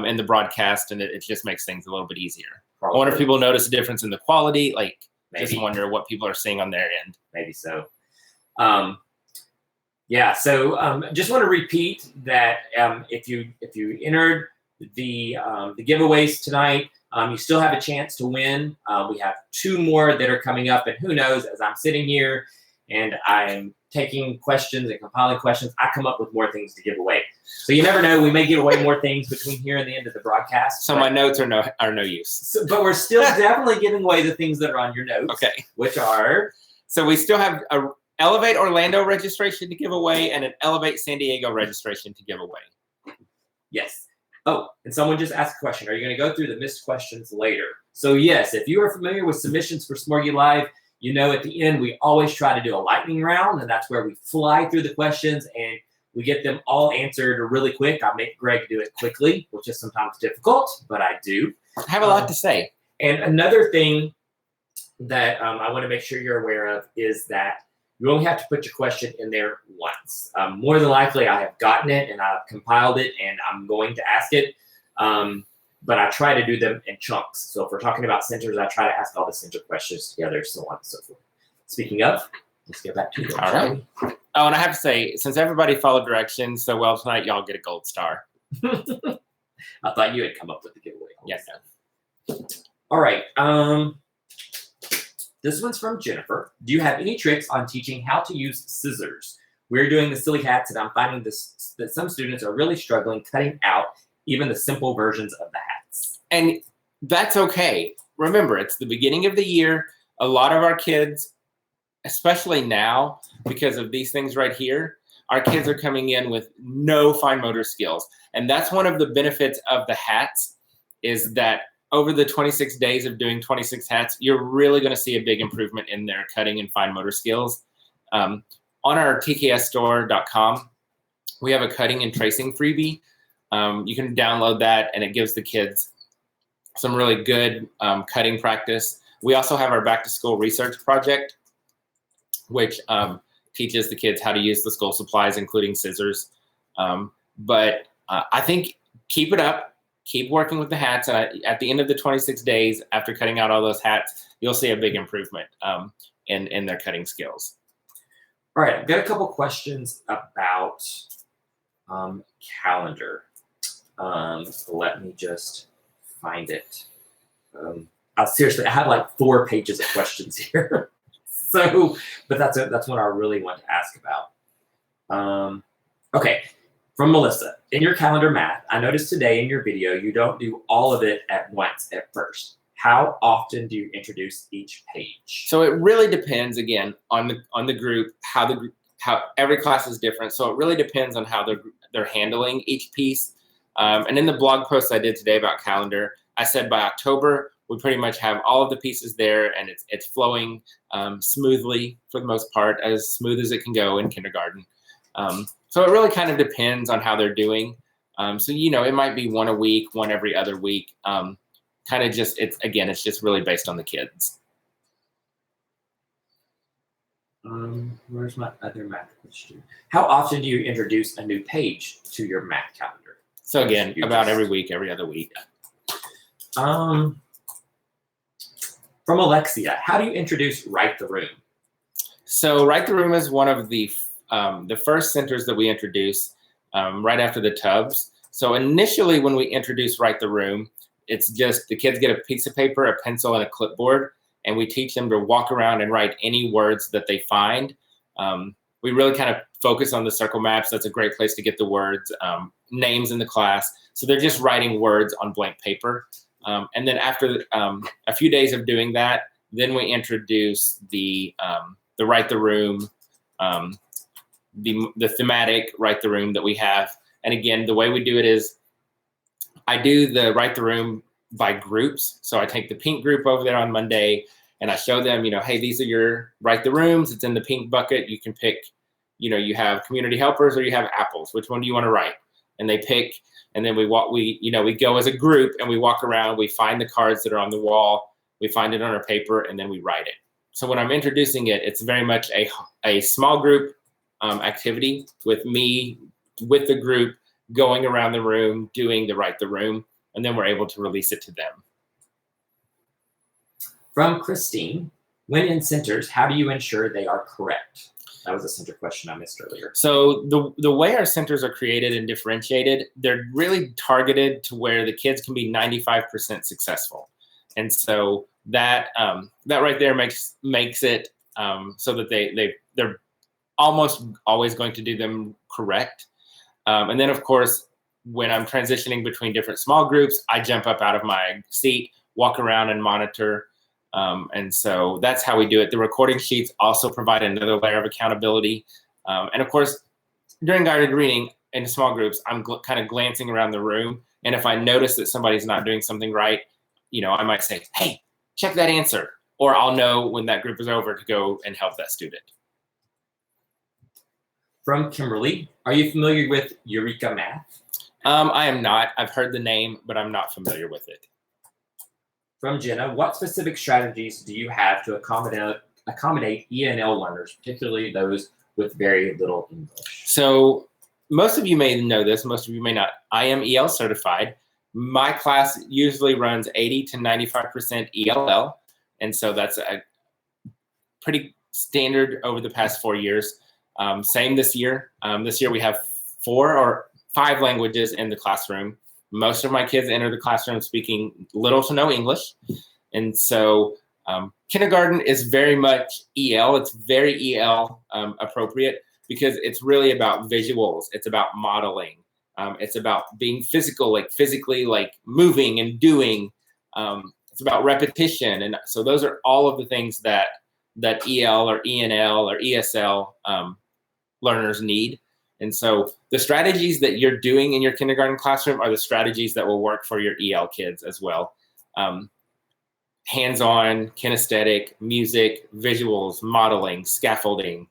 S1: in the broadcast, and it just makes things a little bit easier. Probably. I wonder if people notice a difference in the quality. Like, maybe. Just wonder what people are seeing on their end.
S2: Maybe so. Yeah. So just want to repeat that if you entered the giveaways tonight, you still have a chance to win. We have 2 more that are coming up, and who knows? As I'm sitting here and I'm taking questions and compiling questions, I come up with more things to give away. So you never know. We may give away more things between here and the end of the broadcast.
S1: So my notes are no use.
S2: So, but we're still definitely giving away the things that are on your notes.
S1: Okay.
S2: Which are?
S1: So we still have a Elevate Orlando registration to give away and an Elevate San Diego registration to give away.
S2: Yes. Oh, and someone just asked a question. Are you going to go through the missed questions later? So yes, if you are familiar with submissions for Smorgie Live, you know at the end we always try to do a lightning round, and that's where we fly through the questions and we get them all answered really quick. I make Greg do it quickly, which is sometimes difficult, but I do.
S1: I have a lot to say.
S2: And another thing that I want to make sure you're aware of is that you only have to put your question in there once. More than likely, I have gotten it and I've compiled it and I'm going to ask it. But I try to do them in chunks. So if we're talking about centers, I try to ask all the center questions together, so on and so forth. Speaking of, let's get back to it.
S1: All right. Oh, and I have to say, since everybody followed directions so well tonight, y'all get a gold star.
S2: I thought you had come up with the giveaway.
S1: Yes.
S2: All right. This one's from Jennifer. Do you have any tricks on teaching how to use scissors? We're doing the silly hats, and I'm finding that some students are really struggling cutting out even the simple versions of the hats.
S1: And that's okay. Remember, it's the beginning of the year. A lot of our kids, especially now, because of these things right here, our kids are coming in with no fine motor skills. And that's one of the benefits of the hats, is that over the 26 days of doing 26 hats, you're really going to see a big improvement in their cutting and fine motor skills. On our tksstore.com, we have a cutting and tracing freebie. You can download that, and it gives the kids some really good cutting practice. We also have our back to school research project, which teaches the kids how to use the school supplies, including scissors. But I think keep it up. Keep working with the hats. And at the end of the 26 days, after cutting out all those hats, you'll see a big improvement in their cutting skills.
S2: All right, I've got a couple questions about calendar. Let me just find it. Seriously, I have like 4 pages of questions here. So, but that's what I really want to ask about. Okay. From Melissa, in your calendar math, I noticed today in your video, you don't do all of it at once at first. How often do you introduce each page?
S1: So it really depends, again, on the group, how every class is different. So it really depends on how they're handling each piece. And in the blog post I did today about calendar, I said by October, we pretty much have all of the pieces there, and it's flowing smoothly for the most part, as smooth as it can go in kindergarten. So it really kind of depends on how they're doing. So, it might be 1 a week, 1 every other week. Kind of just, it's just really based on the kids.
S2: Where's my other math question? How often do you introduce a new page to your math calendar?
S1: So again, about every week, every other week.
S2: From Alexia, how do you introduce Write the Room?
S1: So Write the Room is one of the first centers that we introduce right after the tubs. So initially when we introduce Write the Room, it's just the kids get a piece of paper, a pencil, and a clipboard, and we teach them to walk around and write any words that they find. We really kind of focus on the circle maps. That's a great place to get the words, names in the class. So they're just writing words on blank paper. And then after a few days of doing that, then we introduce the Write the Room, the thematic Write the Room that we have. And again, the way we do it is I do the Write the Room by groups. So I take the pink group over there on Monday and I show them, hey, these are your write the rooms. It's in the pink bucket. You can pick, you have community helpers or you have apples. Which one do you want to write? And they pick, and then we go as a group and we walk around. We find the cards that are on the wall. We find it on our paper, and then we write it. So when I'm introducing it, it's very much a small group activity with me, with the group, going around the room, doing the write the room, and then we're able to release it to them.
S2: From Christine, when in centers, how do you ensure they are correct? That was a center question I missed earlier.
S1: So the way our centers are created and differentiated, they're really targeted to where the kids can be 95% successful. And so that right there makes it so that they're almost always going to do them correct. And then, of course, when I'm transitioning between different small groups, I jump up out of my seat, walk around and monitor. And so that's how we do it. The recording sheets also provide another layer of accountability. And of course, during guided reading in small groups, I'm kind of glancing around the room. And if I notice that somebody's not doing something right, I might say, hey, check that answer. Or I'll know when that group is over to go and help that student.
S2: From Kimberly, are you familiar with Eureka Math?
S1: I am not. I've heard the name, but I'm not familiar with it.
S2: From Jenna, what specific strategies do you have to accommodate ENL learners, particularly those with very little English?
S1: So most of you may know this, most of you may not. I am EL certified. My class usually runs 80 to 95% ELL. And so that's a pretty standard over the past 4 years. Same this year. This year we have 4 or 5 languages in the classroom. Most of my kids enter the classroom speaking little to no English. And so kindergarten is very much EL. It's very EL appropriate because it's really about visuals. It's about modeling. It's about being physical, physically moving and doing. It's about repetition. And so those are all of the things that EL or ENL or ESL learners need. And so the strategies that you're doing in your kindergarten classroom are the strategies that will work for your EL kids as well. Hands-on, kinesthetic, music, visuals, modeling, scaffolding,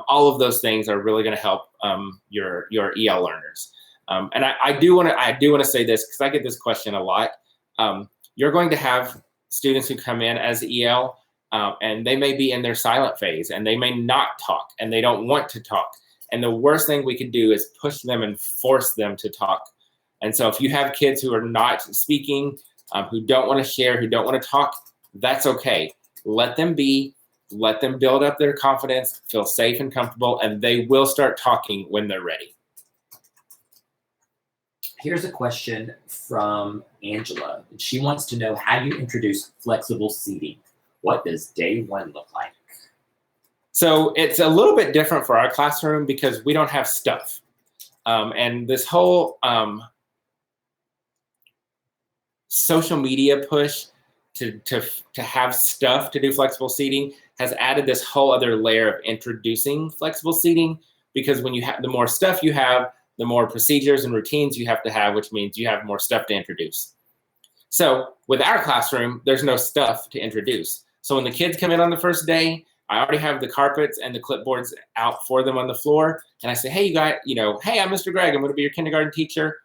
S1: all of those things are really going to help your EL learners. And I do want to say this because I get this question a lot. You're going to have students who come in as EL and they may be in their silent phase and they may not talk and they don't want to talk. And the worst thing we could do is push them and force them to talk. And so if you have kids who are not speaking, who don't want to share, who don't want to talk, that's okay. Let them be, let them build up their confidence, feel safe and comfortable, and they will start talking when they're ready.
S2: Here's a question from Angela. She wants to know how you introduce flexible seating. What does day 1 look like?
S1: So it's a little bit different for our classroom because we don't have stuff. And this whole social media push to have stuff to do flexible seating has added this whole other layer of introducing flexible seating, because when you have the more stuff you have, the more procedures and routines you have to have, which means you have more stuff to introduce. So with our classroom, there's no stuff to introduce. So when the kids come in on the first day, I already have the carpets and the clipboards out for them on the floor. And I say, hey, you guys, hey, I'm Mr. Greg. I'm going to be your kindergarten teacher.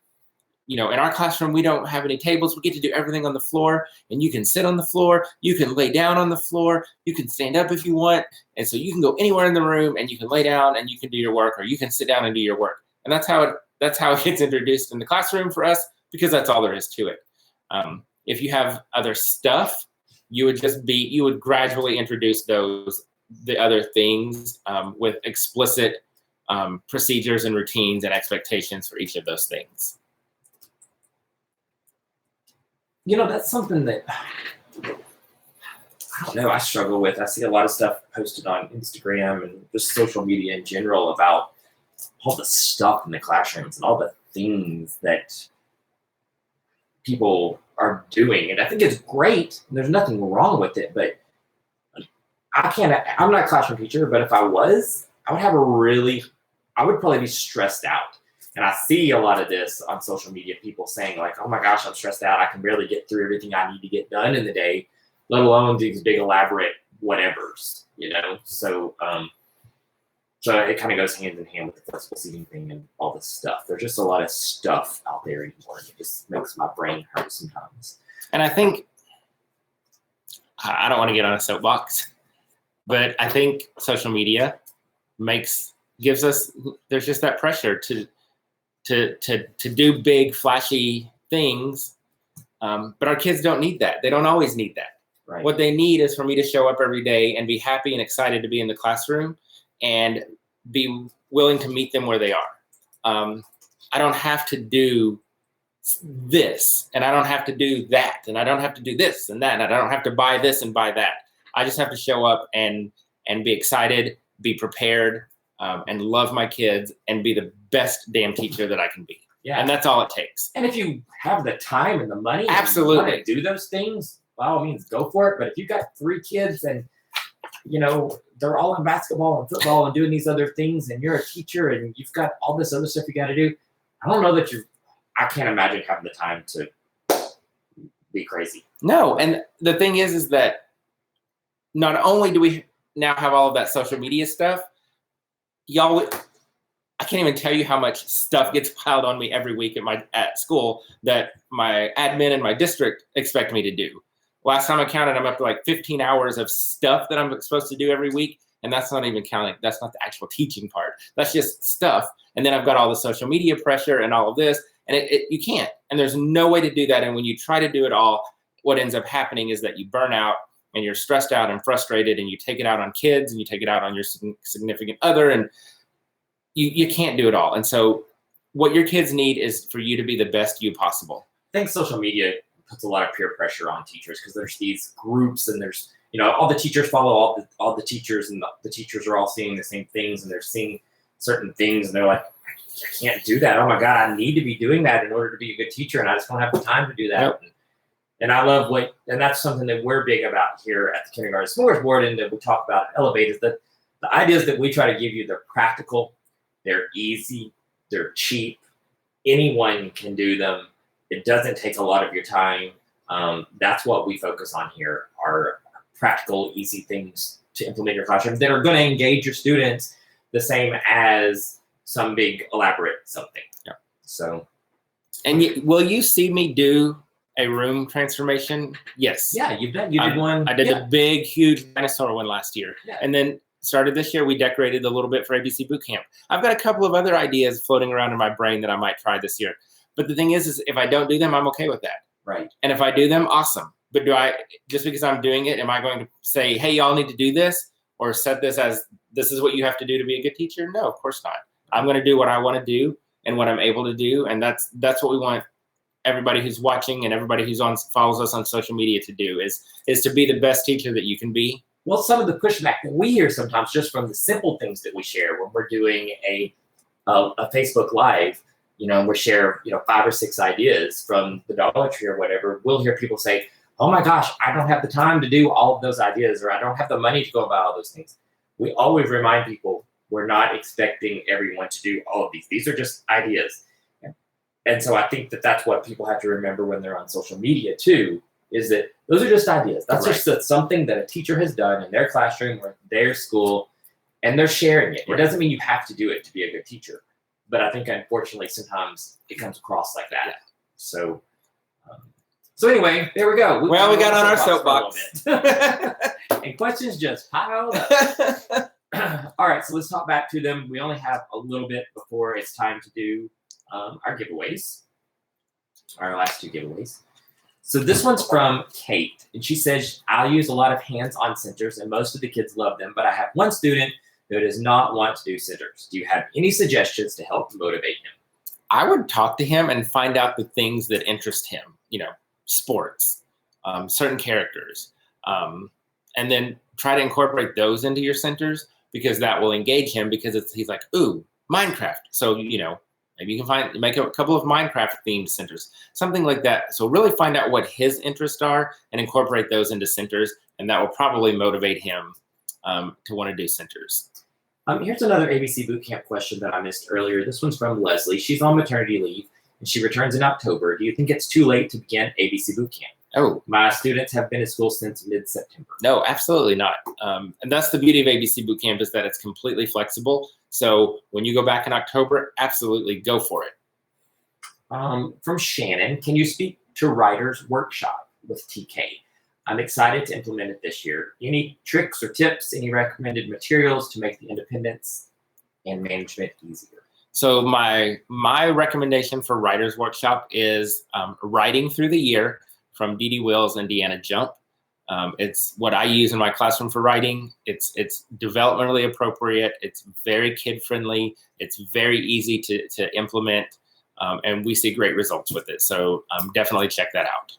S1: In our classroom, we don't have any tables. We get to do everything on the floor. And you can sit on the floor. You can lay down on the floor. You can stand up if you want. And so you can go anywhere in the room and you can lay down and you can do your work, or you can sit down and do your work. And that's how it gets introduced in the classroom for us, because that's all there is to it. If you have other stuff, you would gradually introduce the other things with explicit procedures and routines and expectations for each of those things.
S2: That's something that, I don't know, I struggle with. I see a lot of stuff posted on Instagram and just social media in general about all the stuff in the classrooms and all the things that people are doing. And I think it's great. There's nothing wrong with it, but I'm not a classroom teacher, but if I was, I would probably be stressed out. And I see a lot of this on social media, people saying like, oh my gosh, I'm stressed out. I can barely get through everything I need to get done in the day, let alone these big elaborate whatevers, you know? So so it kind of goes hand in hand with the flexible seating thing and all this stuff. There's just a lot of stuff out there anymore. It just makes my brain hurt sometimes.
S1: And I think, I don't want to get on a soapbox, but I think social media gives us, there's just that pressure to do big, flashy things. But our kids don't need that. They don't always need that.
S2: Right.
S1: What they need is for me to show up every day and be happy and excited to be in the classroom and be willing to meet them where they are. I don't have to do this, and I don't have to do that, and I don't have to do this and that, and I don't have to buy this and buy that. I just have to show up and be excited, be prepared, and love my kids and be the best damn teacher that I can be.
S2: Yeah.
S1: And that's all it takes.
S2: And if you have the time and the money,
S1: absolutely,
S2: and you want to do those things, by all means, go for it. But if you've got 3 kids and, you know, they're all in basketball and football and doing these other things, and you're a teacher and you've got all this other stuff you got to do, I don't know that I can't imagine having the time to be crazy.
S1: No, and the thing is that not only do we now have all of that social media stuff, y'all, I can't even tell you how much stuff gets piled on me every week at school that my admin and my district expect me to do. Last time I counted, I'm up to like 15 hours of stuff that I'm supposed to do every week. And that's not even counting. That's not the actual teaching part. That's just stuff. And then I've got all the social media pressure and all of this. And you can't. And there's no way to do that. And when you try to do it all, what ends up happening is that you burn out and you're stressed out and frustrated, and you take it out on kids and you take it out on your significant other, and you can't do it all. And so what your kids need is for you to be the best you possible.
S2: I think social media puts a lot of peer pressure on teachers because there's these groups and there's, you know, all the teachers follow all the teachers, and the teachers are all seeing the same things, and they're seeing certain things, and they're like, I can't do that. Oh my God, I need to be doing that in order to be a good teacher, and I just don't have the time to do that.
S1: Yep.
S2: And I love and that's something that we're big about here at the Kindergarten Smorgasbord, and that we talk about Elevate, is that the ideas that we try to give you, they're practical, they're easy, they're cheap. Anyone can do them. It doesn't take a lot of your time. That's what we focus on here, are practical, easy things to implement in your classroom that are going to engage your students the same as some big elaborate something.
S1: Yeah.
S2: So.
S1: And will you see me do a room transformation? Yes.
S2: Yeah, you did one.
S1: I did the big, huge dinosaur one last year.
S2: Yeah.
S1: And then started this year, we decorated a little bit for ABC Boot Camp. I've got a couple of other ideas floating around in my brain that I might try this year. But the thing is if I don't do them, I'm okay with that.
S2: Right.
S1: And if I do them, awesome. But just because I'm doing it, am I going to say, hey, y'all need to do this, or set this as, this is what you have to do to be a good teacher? No, of course not. I'm going to do what I want to do and what I'm able to do. And that's what we want everybody who's watching and everybody who's follows us on social media to do, is to be the best teacher that you can be.
S2: Well, some of the pushback that we hear sometimes just from the simple things that we share when we're doing a Facebook Live, you know, we share, 5 or 6 ideas from the Dollar Tree or whatever. We'll hear people say, oh my gosh, I don't have the time to do all of those ideas, or I don't have the money to go buy all those things. We always remind people we're not expecting everyone to do all of these. These are just ideas. And so I think that that's what people have to remember when they're on social media too, is that those are just ideas. That's just something that a teacher has done in their classroom or their school, and they're sharing it. It doesn't mean you have to do it to be a good teacher. But I think, unfortunately, sometimes it comes across like that. So anyway, there we go.
S1: We got on our soapbox.
S2: And questions just piled up. All right, so let's talk back to them. We only have a little bit before it's time to do our giveaways, our last 2 giveaways. So this one's from Kate, and she says, I'll use a lot of hands-on centers, and most of the kids love them, but I have one student who does not want to do centers. Do you have any suggestions to help motivate him?
S1: I would talk to him and find out the things that interest him, sports, certain characters, and then try to incorporate those into your centers, because that will engage him, because he's like, ooh, Minecraft. So, maybe you can make a couple of Minecraft themed centers, something like that. So really find out what his interests are and incorporate those into centers, and that will probably motivate him to want to do centers.
S2: Here's another ABC Bootcamp question that I missed earlier. This one's from Leslie. She's on maternity leave, and she returns in October. Do you think it's too late to begin ABC Bootcamp?
S1: Oh,
S2: My students have been at school since mid-September.
S1: no, absolutely not. And that's the beauty of ABC Bootcamp, is that it's completely flexible. So when you go back in October, absolutely go for it.
S2: From Shannon, can you speak to Writer's Workshop with TK? I'm excited to implement it this year. Any tricks or tips, any recommended materials to make the independence and management easier?
S1: So my recommendation for Writer's Workshop is Writing Through the Year from Dee Dee Wills and Deanna Jump. It's what I use in my classroom for writing. It's developmentally appropriate. It's very kid-friendly. It's very easy to implement, and we see great results with it. So definitely check that out.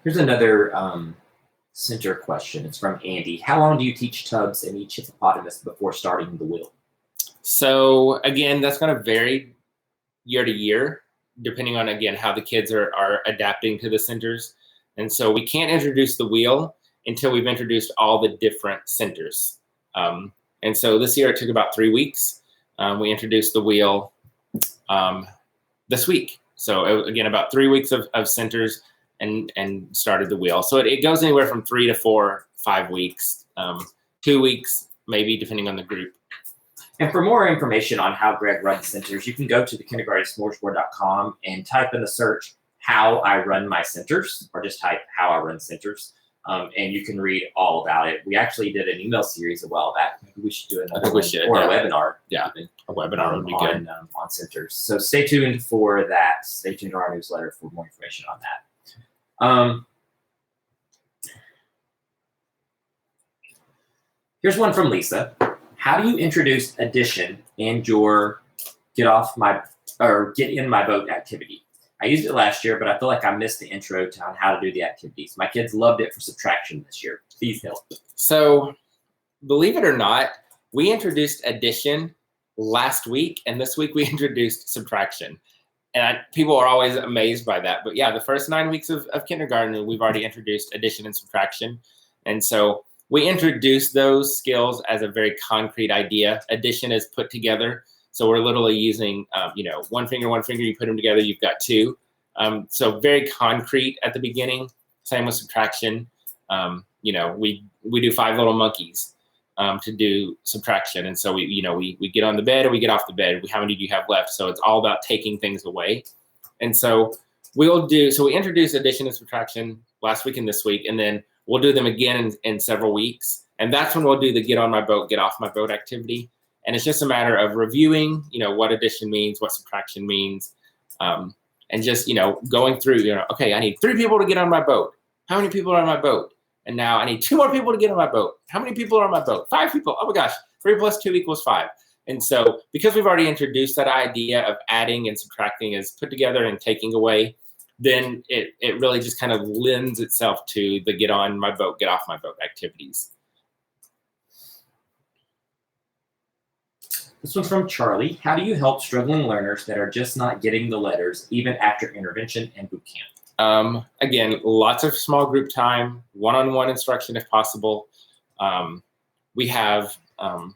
S2: Here's another center question. It's from Andy. How long do you teach tubs in each hippopotamus before starting the wheel?
S1: So again, that's going to vary year to year, depending on, again, how the kids are adapting to the centers. And so we can't introduce the wheel until we've introduced all the different centers. And so this year it took about 3 weeks. We introduced the wheel this week. So again, about 3 weeks of centers and started the wheel. So it goes anywhere from 3 to 4, 5 weeks, 2 weeks, maybe, depending on the group.
S2: And for more information on how Greg runs centers, you can go to the kindergartensmorgasbord.com and type in the search "How I Run My Centers," or just type "How I Run Centers," and you can read all about it. We actually did an email series a while back. Maybe we should do another one, or a webinar.
S1: Yeah, a webinar would be good
S2: on centers. So stay tuned for that. Stay tuned to our newsletter for more information on that. Here's one from Lisa. How do you introduce addition and your get in my boat activity? I used it last year, but I feel like I missed the intro on how to do the activities. My kids loved it for subtraction this year. Please help.
S1: So believe it or not, we introduced addition last week, and this week we introduced subtraction. And people are always amazed by that. But yeah, the first 9 weeks of kindergarten, we've already introduced addition and subtraction. And so we introduced those skills as a very concrete idea. Addition is put together. So we're literally using, one finger, you put them together, you've got two. So very concrete at the beginning. Same with subtraction. We do 5 little monkeys to do subtraction. And so we get on the bed or we get off the bed. How many do you have left? So it's all about taking things away. And so we introduced addition and subtraction last week and this week, and then we'll do them again in several weeks. And that's when we'll do the get on my boat, get off my boat activity. And it's just a matter of reviewing, what addition means, what subtraction means, and just, going through, okay, I need 3 people to get on my boat. How many people are on my boat? And now I need 2 more people to get on my boat. How many people are on my boat? 5 people. Oh my gosh, 3 plus 2 equals 5. And so because we've already introduced that idea of adding and subtracting as put together and taking away, then it really just kind of lends itself to the get on my boat, get off my boat activities.
S2: This one's from Charlie. How do you help struggling learners that are just not getting the letters even after intervention and boot camp?
S1: Again, lots of small group time, one-on-one instruction if possible. We have an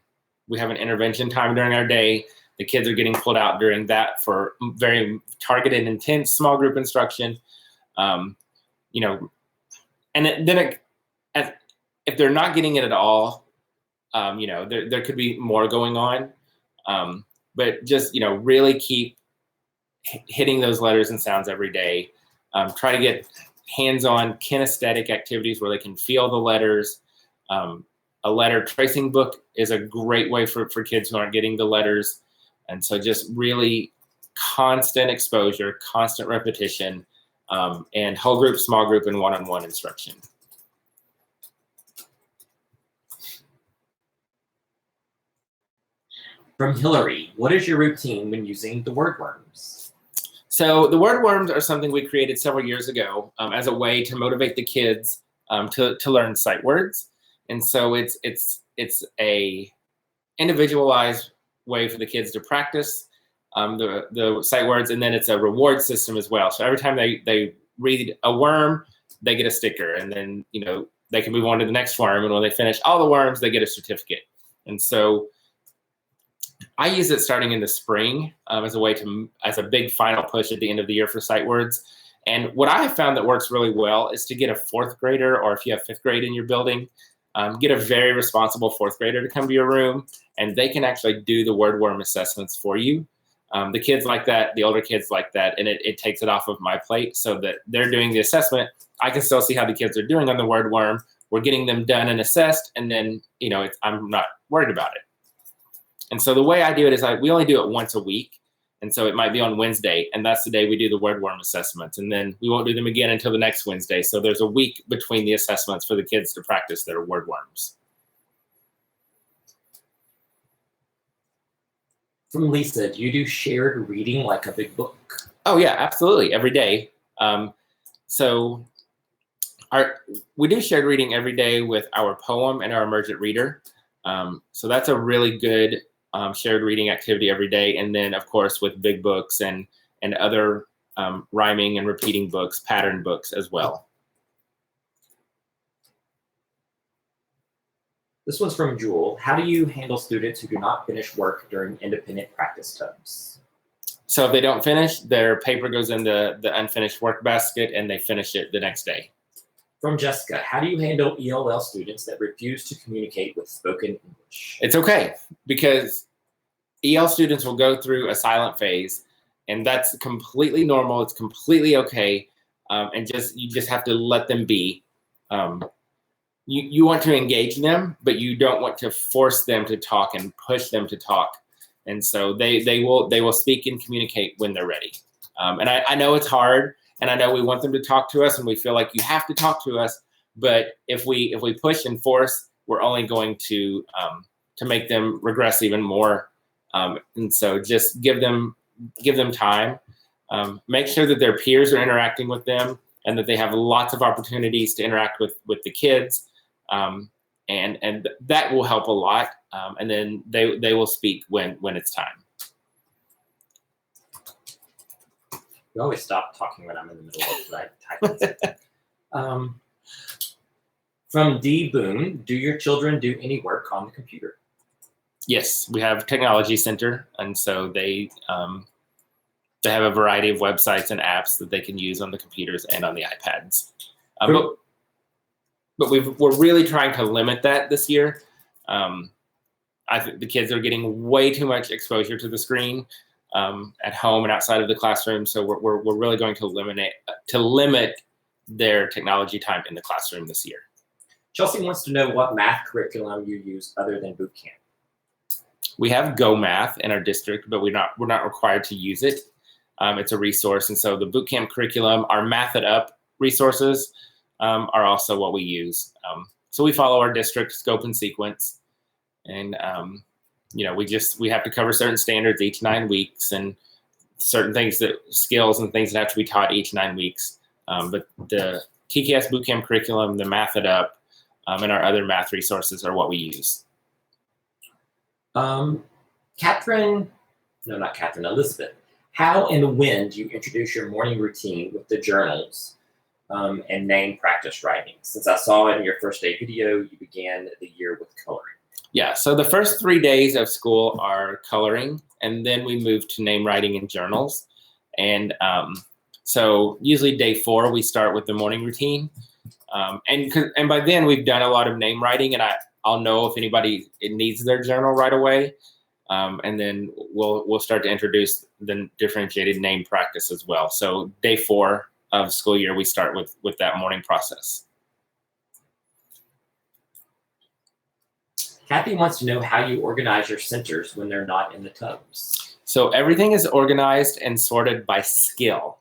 S1: intervention time during our day. The kids are getting pulled out during that for very targeted, intense small group instruction. And then if they're not getting it at all, there could be more going on. But just, really keep hitting those letters and sounds every day. Try to get hands-on kinesthetic activities where they can feel the letters. A letter tracing book is a great way for kids who aren't getting the letters. And so just really constant exposure, constant repetition, and whole group, small group, and one-on-one instruction.
S2: From Hillary, what is your routine when using the word worms?
S1: So the word worms are something we created several years ago as a way to motivate the kids to learn sight words. And so it's a individualized way for the kids to practice the sight words, and then it's a reward system as well. So every time they read a worm, they get a sticker, and then, they can move on to the next worm. And when they finish all the worms, they get a certificate. And so I use it starting in the spring as a big final push at the end of the year for sight words. And what I have found that works really well is to get a fourth grader, or if you have fifth grade in your building, get a very responsible fourth grader to come to your room, and they can actually do the word worm assessments for you. The kids like that, the older kids like that, and it takes it off of my plate so that they're doing the assessment. I can still see how the kids are doing on the word worm. We're getting them done and assessed, and then, I'm not worried about it. And so the way I do it is we only do it once a week. And so it might be on Wednesday, and that's the day we do the word worm assessments. And then we won't do them again until the next Wednesday. So there's a week between the assessments for the kids to practice their word worms.
S2: From Lisa, do you do shared reading like a big book?
S1: Oh yeah, absolutely, every day. So we do shared reading every day with our poem and our emergent reader. So that's a really good shared reading activity every day. And then, of course, with big books and other rhyming and repeating books, pattern books as well.
S2: This one's from Jewel. How do you handle students who do not finish work during independent practice tubs?
S1: So if they don't finish, their paper goes in the unfinished work basket, and they finish it the next day.
S2: From Jessica, how do you handle ELL students that refuse to communicate with spoken English?
S1: It's okay, because EL students will go through a silent phase, and that's completely normal. It's completely okay, and you just have to let them be. You want to engage them, but you don't want to force them to talk and push them to talk. And so they will speak and communicate when they're ready. And I know it's hard. And I know we want them to talk to us, and we feel like you have to talk to us. But if we push and force, we're only going to make them regress even more. And so just give them time. Make sure that their peers are interacting with them, and that they have lots of opportunities to interact with the kids. And that will help a lot. And then they will speak when it's time.
S2: You always stop talking when I'm in the middle of typing. From D. Boone, do your children do any work on the computer?
S1: Yes, we have Technology Center, and so they have a variety of websites and apps that they can use on the computers and on the iPads. But we're really trying to limit that this year. I think the kids are getting way too much exposure to the screen at home and outside of the classroom. So we're really going to limit their technology time in the classroom this year.
S2: Chelsea wants to know what math curriculum you use other than boot camp.
S1: We have Go Math in our district, but we're not required to use it. It's a resource, and so the boot camp curriculum, our Math It Up resources, are also what we use. So we follow our district scope and sequence, and we have to cover certain standards each 9 weeks, and certain skills and things that have to be taught each 9 weeks. But the TKS Bootcamp curriculum, the Math It Up, and our other math resources are what we use.
S2: Elizabeth, how and when do you introduce your morning routine with the journals and name practice writing? Since I saw it in your first day video, you began the year with coloring.
S1: Yeah, so the first 3 days of school are coloring, and then we move to name writing and journals. And so usually day 4, we start with the morning routine. And by then we've done a lot of name writing, and I'll know if anybody needs their journal right away. And then we'll start to introduce the differentiated name practice as well. So day 4 of school year, we start with that morning process.
S2: Kathy wants to know how you organize your centers when they're not in the tubs.
S1: So everything is organized and sorted by skill.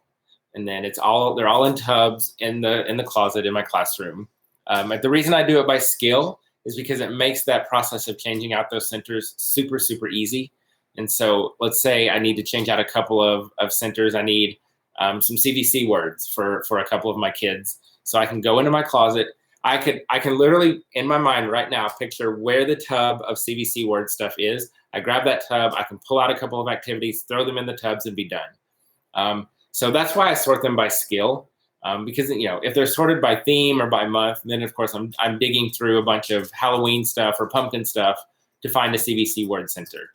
S1: And then they're all in tubs in the closet in my classroom. And the reason I do it by skill is because it makes that process of changing out those centers super, super easy. And so let's say I need to change out a couple of centers. I need some CVC words for a couple of my kids. So I can go into my closet. I can literally, in my mind right now, picture where the tub of CVC word stuff is. I grab that tub. I can pull out a couple of activities, throw them in the tubs, and be done. So that's why I sort them by skill. Because if they're sorted by theme or by month, then of course I'm digging through a bunch of Halloween stuff or pumpkin stuff to find a CVC word center.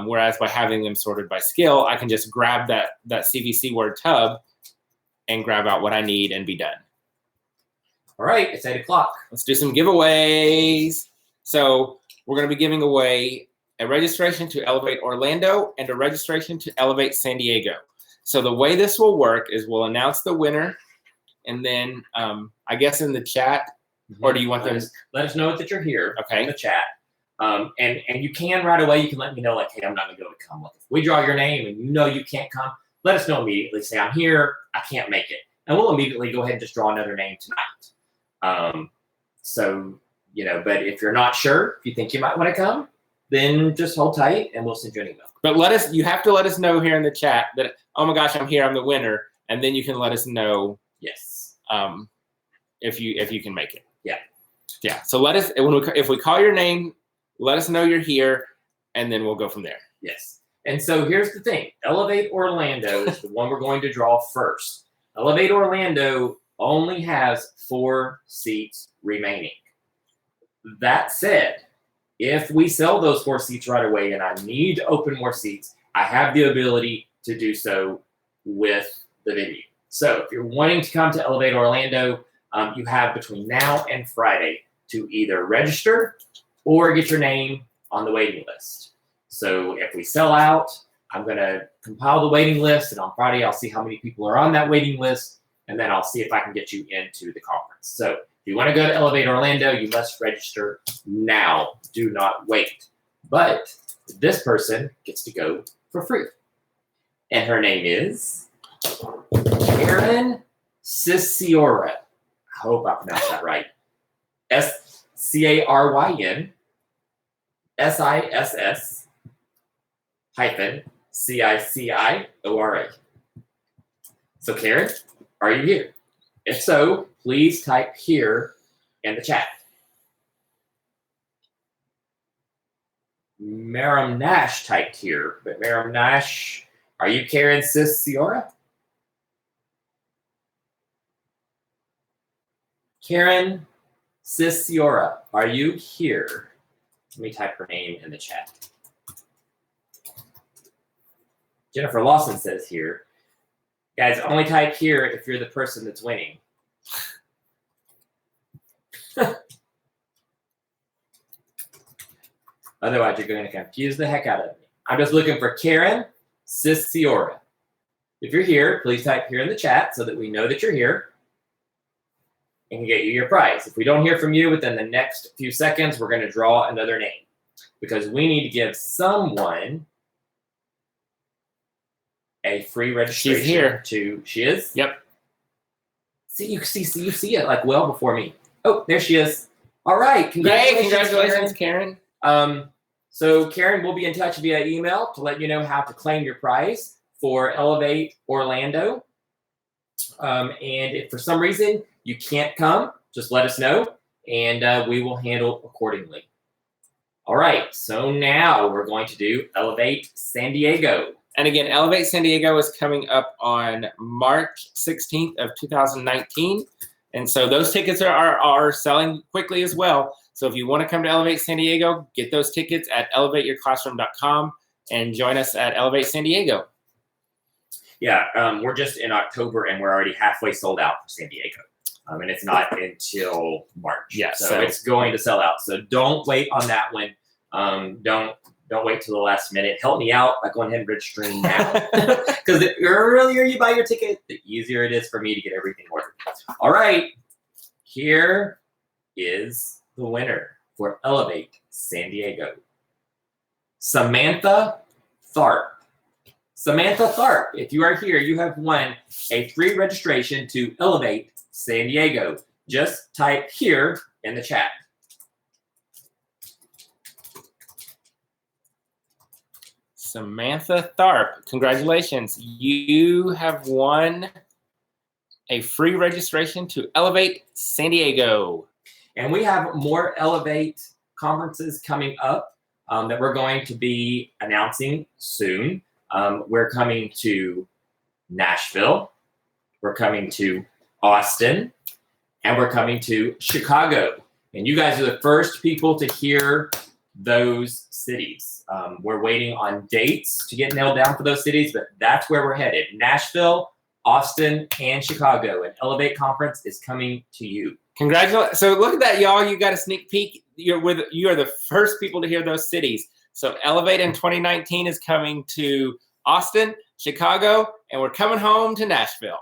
S1: Whereas by having them sorted by skill, I can just grab that CVC word tub and grab out what I need and be done.
S2: All right, it's 8 o'clock.
S1: Let's do some giveaways. So we're going to be giving away a registration to Elevate Orlando and a registration to Elevate San Diego. So the way this will work is we'll announce the winner, and then I guess in the chat, or do you want them?
S2: Let us know that you're here in the chat. And you can right away, you can let me know, like, hey, I'm not going to be able to come. Like, if we draw your name and you can't come, let us know immediately. Say, I'm here, I can't make it. And we'll immediately go ahead and just draw another name tonight. But if you're not sure, if you think you might want to come, then just hold tight and we'll send you an email.
S1: But you have to let us know here in the chat that, oh my gosh, I'm here, I'm the winner. And then you can let us know if you can make it. Yeah. So let us, if we call your name, let us know you're here, and then we'll go from there.
S2: Yes. And so here's the thing. Elevate Orlando is the one we're going to draw first. Elevate Orlando only has 4 seats remaining. That said, if we sell those 4 seats right away and I need to open more seats, I have the ability to do so with the video. So if you're wanting to come to Elevate Orlando, you have between now and Friday to either register or get your name on the waiting list. So if we sell out, I'm going to compile the waiting list, and on Friday I'll see how many people are on that waiting list, and then I'll see if I can get you into the conference. So if you want to go to Elevate Orlando, you must register now. Do not wait. But this person gets to go for free. And her name is Karen Scissor. I hope I pronounced that right. SCARYN SISS hyphen CICIORA. So Karen, are you here? If so, please type here in the chat. Maram Nash typed here, but Maram Nash, are you Karen Scissor? Karen Scissor, are you here? Let me type her name in the chat. Jennifer Lawson says here. Guys, only type here if you're the person that's winning. Otherwise, you're going to confuse the heck out of me. I'm just looking for Karen Scissor. If you're here, please type here in the chat so that we know that you're here and can get you your prize. If we don't hear from you within the next few seconds, we're going to draw another name because we need to give someone a free registration.
S1: She's here.
S2: She is?
S1: Yep.
S2: See, you see it like well before me. Oh, there she is. All right.
S1: Congratulations, Karen.
S2: So Karen will be in touch via email to let you know how to claim your prize for Elevate Orlando. And if for some reason you can't come, just let us know, and we will handle accordingly. All right, so now we're going to do Elevate San Diego.
S1: And again, Elevate San Diego is coming up on March 16th of 2019. And so those tickets are selling quickly as well. So if you want to come to Elevate San Diego, get those tickets at elevateyourclassroom.com and join us at Elevate San Diego.
S2: Yeah, we're just in October and we're already halfway sold out for San Diego. And it's not until March.
S1: Yeah,
S2: so it's going to sell out. So don't wait on that one. Don't wait till the last minute. Help me out by going ahead and registering now. Because the earlier you buy your ticket, the easier it is for me to get everything ordered. All right, here is the winner for Elevate San Diego. Samantha Tharp. Samantha Tharp, if you are here, you have won a free registration to Elevate San Diego. Just type here in the chat.
S1: Samantha Tharp, congratulations. You have won a free registration to Elevate San Diego.
S2: And we have more Elevate conferences coming up that we're going to be announcing soon. We're coming to Nashville. We're coming to Austin, and we're coming to Chicago. And you guys are the first people to hear those cities. We're waiting on dates to get nailed down for those cities, but that's where we're headed. Nashville, Austin, and Chicago. An Elevate conference is coming to you.
S1: Congratulations. So look at that, y'all. You got a sneak peek. You are the first people to hear those cities. So Elevate in 2019 is coming to Austin, Chicago, and we're coming home to Nashville.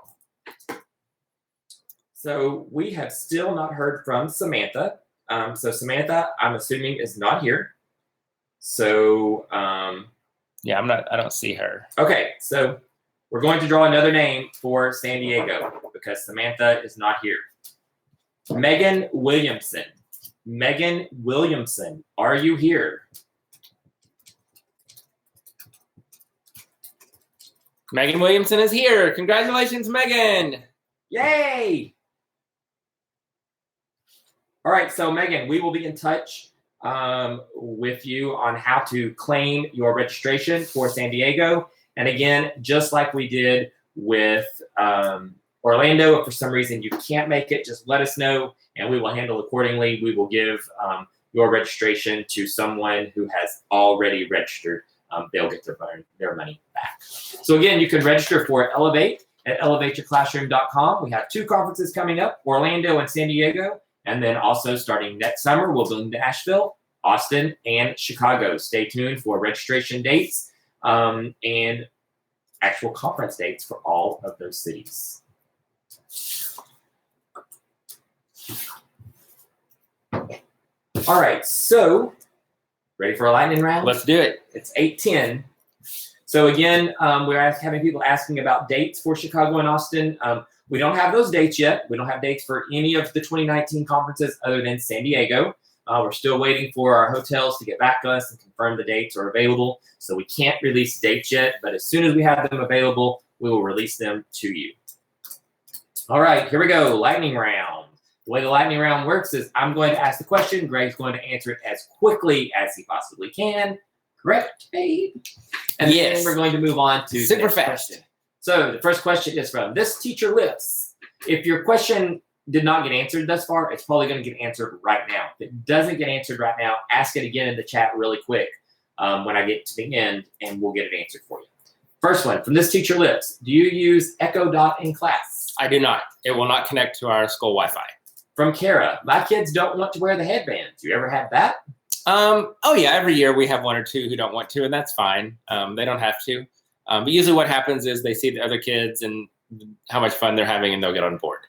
S2: So we have still not heard from Samantha. So Samantha, I'm assuming, is not here. So
S1: yeah, I don't see her.
S2: Okay, so we're going to draw another name for San Diego because Samantha is not here. Megan Williamson. Megan Williamson, are you here?
S1: Megan Williamson is here. Congratulations, Megan.
S2: Yay! All right, so Megan, we will be in touch with you on how to claim your registration for San Diego. And again, just like we did with Orlando, if for some reason you can't make it, just let us know and we will handle accordingly. We will give your registration to someone who has already registered. They'll get their money back. So again, you can register for Elevate at elevateyourclassroom.com. We have 2 conferences coming up, Orlando and San Diego. And then also starting next summer, we'll be in Nashville, Austin, and Chicago. Stay tuned for registration dates and actual conference dates for all of those cities. All right, so ready for a lightning round?
S1: Let's do it.
S2: It's 8:10. So again, we're having people asking about dates for Chicago and Austin. We don't have those dates yet. We don't have dates for any of the 2019 conferences other than San Diego. We're still waiting for our hotels to get back to us and confirm the dates are available. So we can't release dates yet, but as soon as we have them available, we will release them to you. All right, here we go, lightning round. The way the lightning round works is I'm going to ask the question. Greg's going to answer it as quickly as he possibly can. Correct, babe? And
S1: yes.
S2: then we're going to move on to
S1: super fast.
S2: Question. So the first question is from This Teacher Lists. If your question did not get answered thus far, it's probably going to get answered right now. If it doesn't get answered right now, ask it again in the chat really quick when I get to the end, and we'll get it answered for you. First one, from This Teacher Lists. Do you use Echo Dot in class?
S1: I do not. It will not connect to our school Wi-Fi.
S2: From Kara, my kids don't want to wear the headbands. You ever had that?
S1: Oh yeah, every year we have 1 or 2 who don't want to, and that's fine. They don't have to. But usually what happens is they see the other kids and how much fun they're having, and they'll get on board.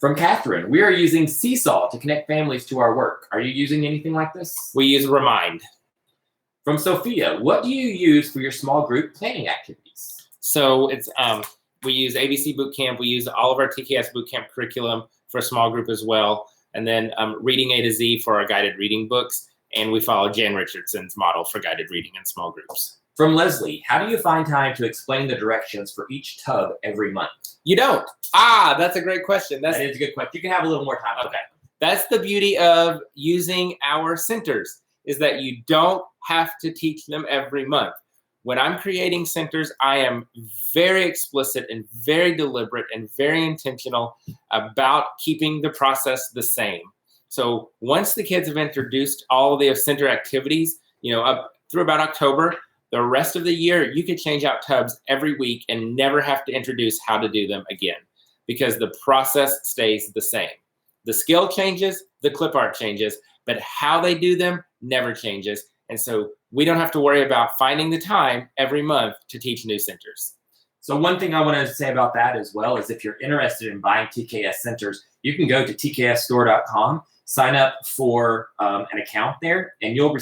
S2: From Catherine, we are using Seesaw to connect families to our work. Are you using anything like this?
S1: We use Remind.
S2: From Sophia, what do you use for your small group planning activities?
S1: So it's we use ABC Bootcamp. We use all of our TKS Bootcamp curriculum for a small group as well. And then Reading A to Z for our guided reading books. And we follow Jan Richardson's model for guided reading in small groups.
S2: From Leslie, how do you find time to explain the directions for each tub every month?
S1: You don't. That's a great question.
S2: That is a good question. You can have a little more time.
S1: Okay. That's the beauty of using our centers, is that you don't have to teach them every month. When I'm creating centers, I am very explicit and very deliberate and very intentional about keeping the process the same. So once the kids have introduced all of their center activities, up through about October, the rest of the year, you could change out tubs every week and never have to introduce how to do them again, because the process stays the same. The skill changes, the clip art changes, but how they do them never changes. And so we don't have to worry about finding the time every month to teach new centers.
S2: So one thing I want to say about that as well is if you're interested in buying TKS centers, you can go to tksstore.com, sign up for an account there, and you'll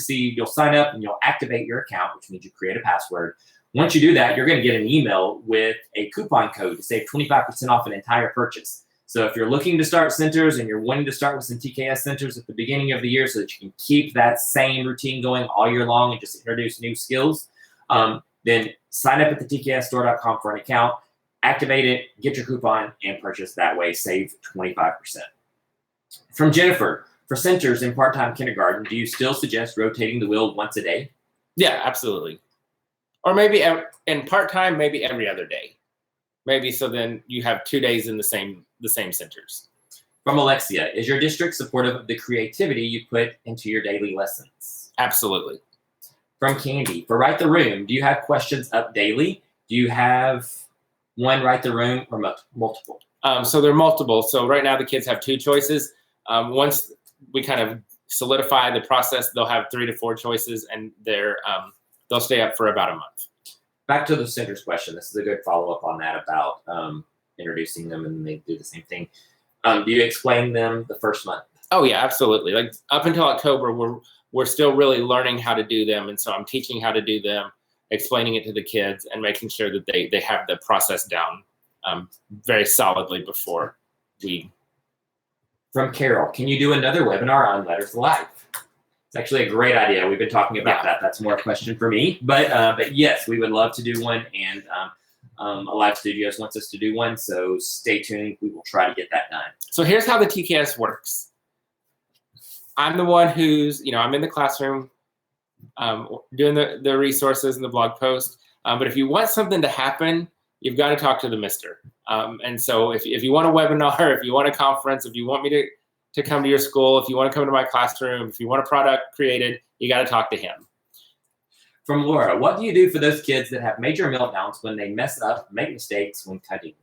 S2: sign up and you'll activate your account, which means you create a password. Once you do that, you're going to get an email with a coupon code to save 25% off an entire purchase. So if you're looking to start centers and you're wanting to start with some TKS centers at the beginning of the year so that you can keep that same routine going all year long and just introduce new skills, then sign up at the tksstore.com for an account, activate it, get your coupon, and purchase that way. Save 25%. From Jennifer, for centers in part-time kindergarten, do you still suggest rotating the wheel once a day?
S1: Yeah, absolutely. Or maybe in part-time, maybe every other day. Maybe so then you have 2 days in the same the same centers.
S2: From Alexia, is your district supportive of the creativity you put into your daily lessons?
S1: Absolutely.
S2: From Candy, for Write the Room, do you have questions up daily? Do you have one Write the Room or multiple?
S1: So they're multiple. So right now the kids have 2 choices. Once we kind of solidify the process, they'll have 3 to 4 choices, and they'll stay up for about a month.
S2: Back to the centers question. This is a good follow-up on that about introducing them, and they do the same thing. Do you explain them the first month?
S1: Oh yeah, absolutely. Like up until October, we're still really learning how to do them, and so I'm teaching how to do them, explaining it to the kids, and making sure that they have the process down very solidly before we.
S2: From Carol, can you do another webinar on Letters to Life? It's actually a great idea. We've been talking about that. That's more a question for me, but yes, we would love to do one, and Alive Studios wants us to do one, so stay tuned. We will try to get that done.
S1: So here's how the TKS works. I'm the one who's, I'm in the classroom doing the resources and the blog post. But if you want something to happen, you've got to talk to the mister. And so if you want a webinar, if you want a conference, if you want me to come to your school, if you want to come to my classroom, if you want a product created, you got to talk to him.
S2: From Laura, what do you do for those kids that have major meltdowns when they mess up, make mistakes when cutting?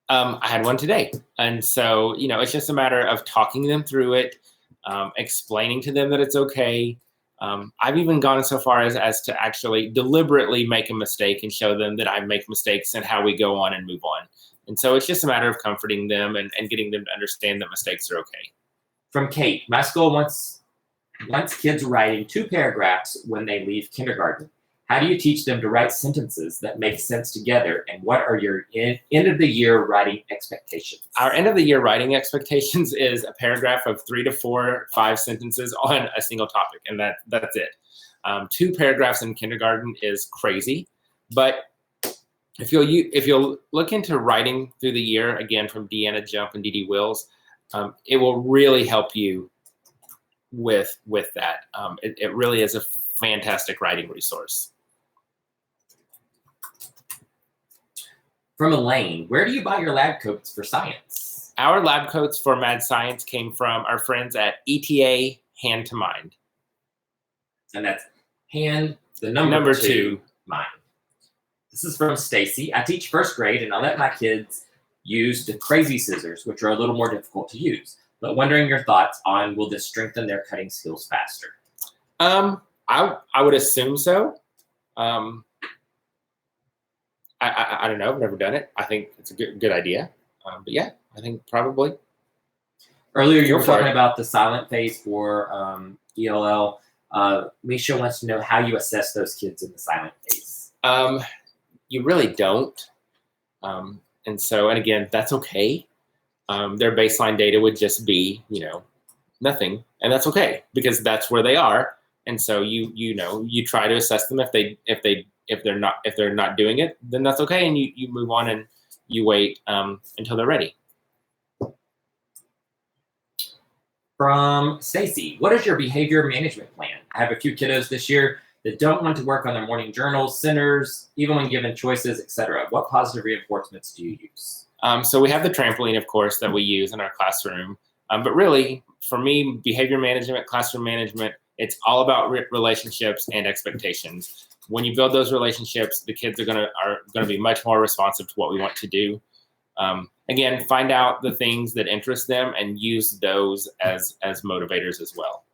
S1: I had one today. And so, it's just a matter of talking them through it, explaining to them that it's okay. I've even gone so far as to actually deliberately make a mistake and show them that I make mistakes and how we go on and move on. And so it's just a matter of comforting them and getting them to understand that mistakes are okay.
S2: From Kate, my school wants kids writing 2 paragraphs when they leave kindergarten. How do you teach them to write sentences that make sense together? And what are your end of the year writing expectations? Our
S1: end of the year writing expectations is a paragraph of 3 to 4, 5 sentences on a single topic, and that's it. 2 paragraphs in kindergarten is crazy, but if you'll look into writing through the year, again from Deanna Jump and Dee Wills, it will really help you with that. It really is a fantastic writing resource.
S2: From Elaine, where do you buy your lab coats for science?
S1: Our lab coats for Mad Science came from our friends at ETA Hand to Mind.
S2: And that's hand, the number 2, mind. This is from Stacy. I teach 1st grade, and I let my kids use the crazy scissors, which are a little more difficult to use. But wondering your thoughts on, will this strengthen their cutting skills faster?
S1: I would assume so. I don't know. I've never done it. I think it's a good idea. But yeah, I think probably.
S2: Earlier, you were talking about the silent phase for ELL. Misha wants to know how you assess those kids in the silent phase.
S1: You really don't. And again, that's okay. Their baseline data would just be, nothing, and that's okay because that's where they are. And so you try to assess them. If they're not doing it, then that's okay, and you move on and you wait until they're ready.
S2: From Stacy, what is your behavior management plan? I have a few kiddos this year that don't want to work on their morning journals, centers, even when given choices, etc. What positive reinforcements do you use?
S1: So we have the trampoline, of course, that we use in our classroom. But really, for me, behavior management, classroom management, it's all about relationships and expectations. When you build those relationships, the kids are gonna be much more responsive to what we want to do. Again, find out the things that interest them and use those as motivators as well.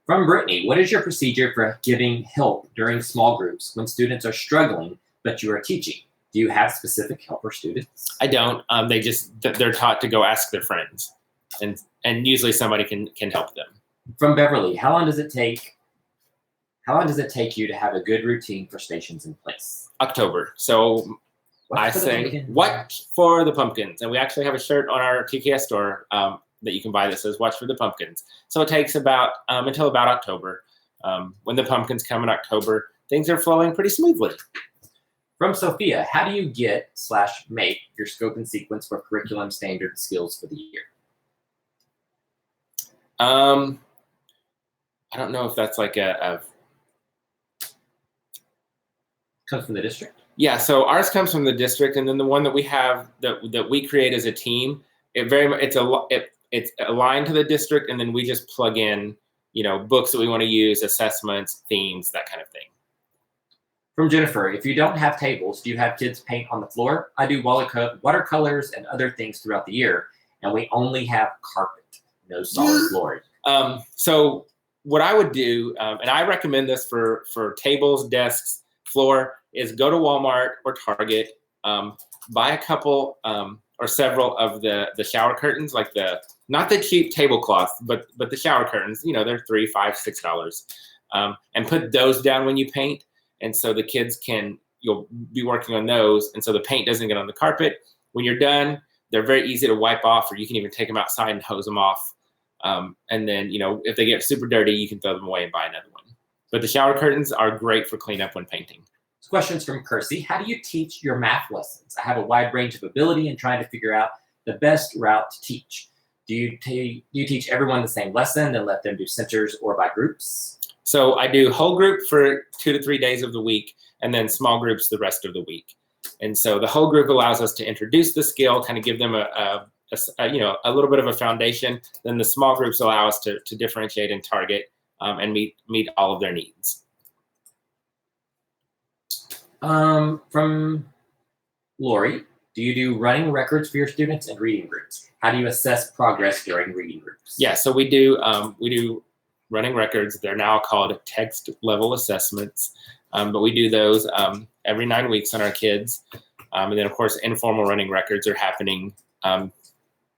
S2: From Brittany, what is your procedure for giving help during small groups when students are struggling, but you are teaching? Do you have specific helper students?
S1: I don't. They're taught to go ask their friends, and usually somebody can help them.
S2: From Beverly, how long does it take you to have a good routine for stations in place?
S1: October. So I say, watch for the pumpkins. And we actually have a shirt on our TKS store that you can buy that says, watch for the pumpkins. So it takes about until about October. When the pumpkins come in October, things are flowing pretty smoothly.
S2: From Sophia, how do you get/make your scope and sequence for curriculum standard skills for the year?
S1: I don't know if that's like a
S2: comes from the district.
S1: Yeah, so ours comes from the district, and then the one that we have that we create as a team, it's aligned to the district, and then we just plug in, books that we want to use, assessments, themes, that kind of thing.
S2: From Jennifer, if you don't have tables, do you have kids paint on the floor? I do watercolors and other things throughout the year, and we only have carpet, no solid flooring.
S1: So what I would do, and I recommend this for tables, desks, floor, is go to Walmart or Target, buy a couple or several of the shower curtains, like not the cheap tablecloth, but the shower curtains. They're $3, $5, $6, and put those down when you paint. And so the kids you'll be working on those, and so the paint doesn't get on the carpet. When you're done, they're very easy to wipe off, or you can even take them outside and hose them off. And then, if they get super dirty, you can throw them away and buy another one. But the shower curtains are great for cleanup when painting.
S2: Questions from Kersey. How do you teach your math lessons? I have a wide range of ability and trying to figure out the best route to teach. Do you teach everyone the same lesson and let them do centers or by groups?
S1: So I do whole group for 2 to 3 days of the week, and then small groups the rest of the week. And so the whole group allows us to introduce the skill, kind of give them a little bit of a foundation. Then the small groups allow us to differentiate and target and meet all of their needs. From
S2: Lori, do you do running records for your students and reading groups? How do you assess progress during reading groups?
S1: Yeah, so we do running records. They're now called text level assessments, but we do those every 9 weeks on our kids. And then of course, informal running records are happening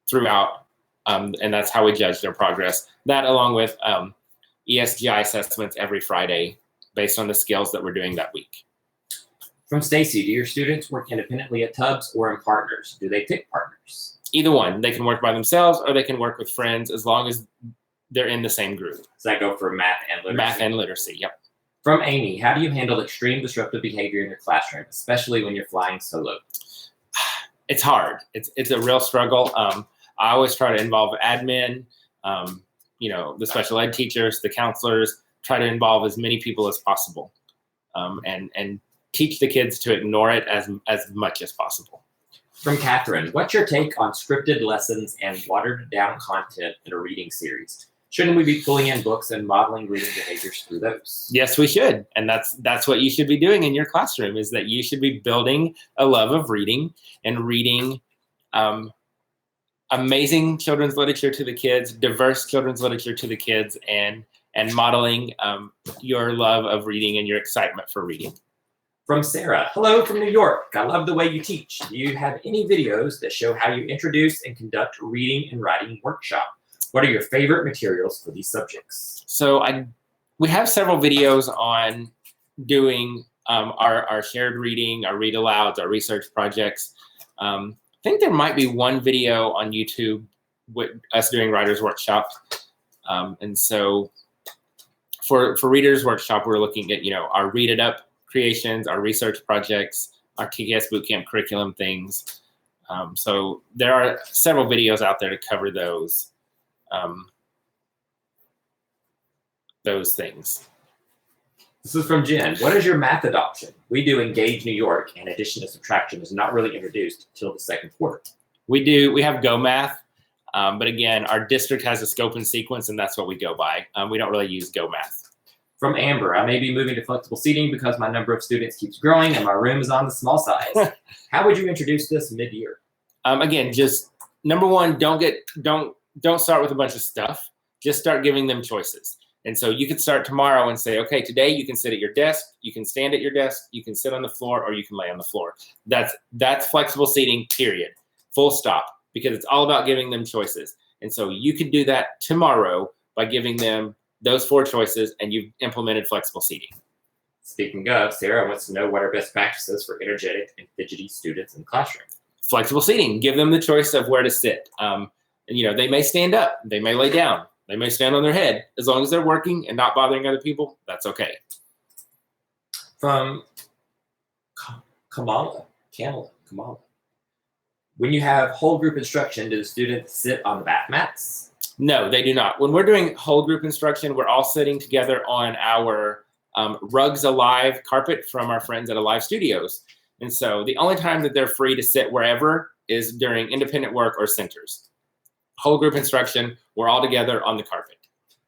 S1: throughout, and that's how we judge their progress. That along with ESGI assessments every Friday based on the skills that we're doing that week.
S2: From Stacy, do your students work independently at Tubbs or in partners? Do they pick partners?
S1: Either one. They can work by themselves or they can work with friends as long as they're in the same group.
S2: Does that go for math and literacy?
S1: Math and literacy, yep.
S2: From Amy, how do you handle extreme disruptive behavior in your classroom, especially when you're flying solo?
S1: It's hard. It's a real struggle. I always try to involve admin, the special ed teachers, the counselors, try to involve as many people as possible, and teach the kids to ignore it as much as possible.
S2: From Catherine, what's your take on scripted lessons and watered down content in a reading series? Shouldn't we be pulling in books and modeling reading behaviors through those?
S1: Yes, we should. And that's what you should be doing in your classroom, is that you should be building a love of reading and reading amazing children's literature to the kids, diverse children's literature to the kids, and modeling your love of reading and your excitement for reading.
S2: From Sarah, hello from New York. I love the way you teach. Do you have any videos that show how you introduce and conduct reading and writing workshop? What are your favorite materials for these subjects?
S1: So we have several videos on doing our shared reading, our read alouds, our research projects. I think there might be one video on YouTube with us doing writers workshop. And so for readers workshop, we're looking at, our read it up creations, our research projects, our TKS bootcamp curriculum things. So there are several videos out there to cover those things.
S2: This is from Jen. What is your math adoption? We do Engage New York, and addition to subtraction is not really introduced until the second quarter.
S1: We have Go Math, but again, our district has a scope and sequence, and that's what we go by. We don't really use Go Math.
S2: From Amber, I may be moving to flexible seating because my number of students keeps growing and my room is on the small size. How would you introduce this mid-year?
S1: Again, just number one, don't start with a bunch of stuff. Just start giving them choices. And so you could start tomorrow and say, okay, today you can sit at your desk, you can stand at your desk, you can sit on the floor, or you can lay on the floor. That's flexible seating, period. Full stop, because it's all about giving them choices. And so you could do that tomorrow by giving them those 4 choices, and you've implemented flexible seating.
S2: Speaking of, Sarah wants to know what are best practices for energetic and fidgety students in the classroom.
S1: Flexible seating. Give them the choice of where to sit. They may stand up, they may lay down, they may stand on their head. As long as they're working and not bothering other people, that's okay.
S2: From Kamala. When you have whole group instruction, do the students sit on the bath mats?
S1: No, they do not. When we're doing whole group instruction, we're all sitting together on our Rugs Alive carpet from our friends at Alive Studios. And so the only time that they're free to sit wherever is during independent work or centers. Whole group instruction, we're all together on the carpet.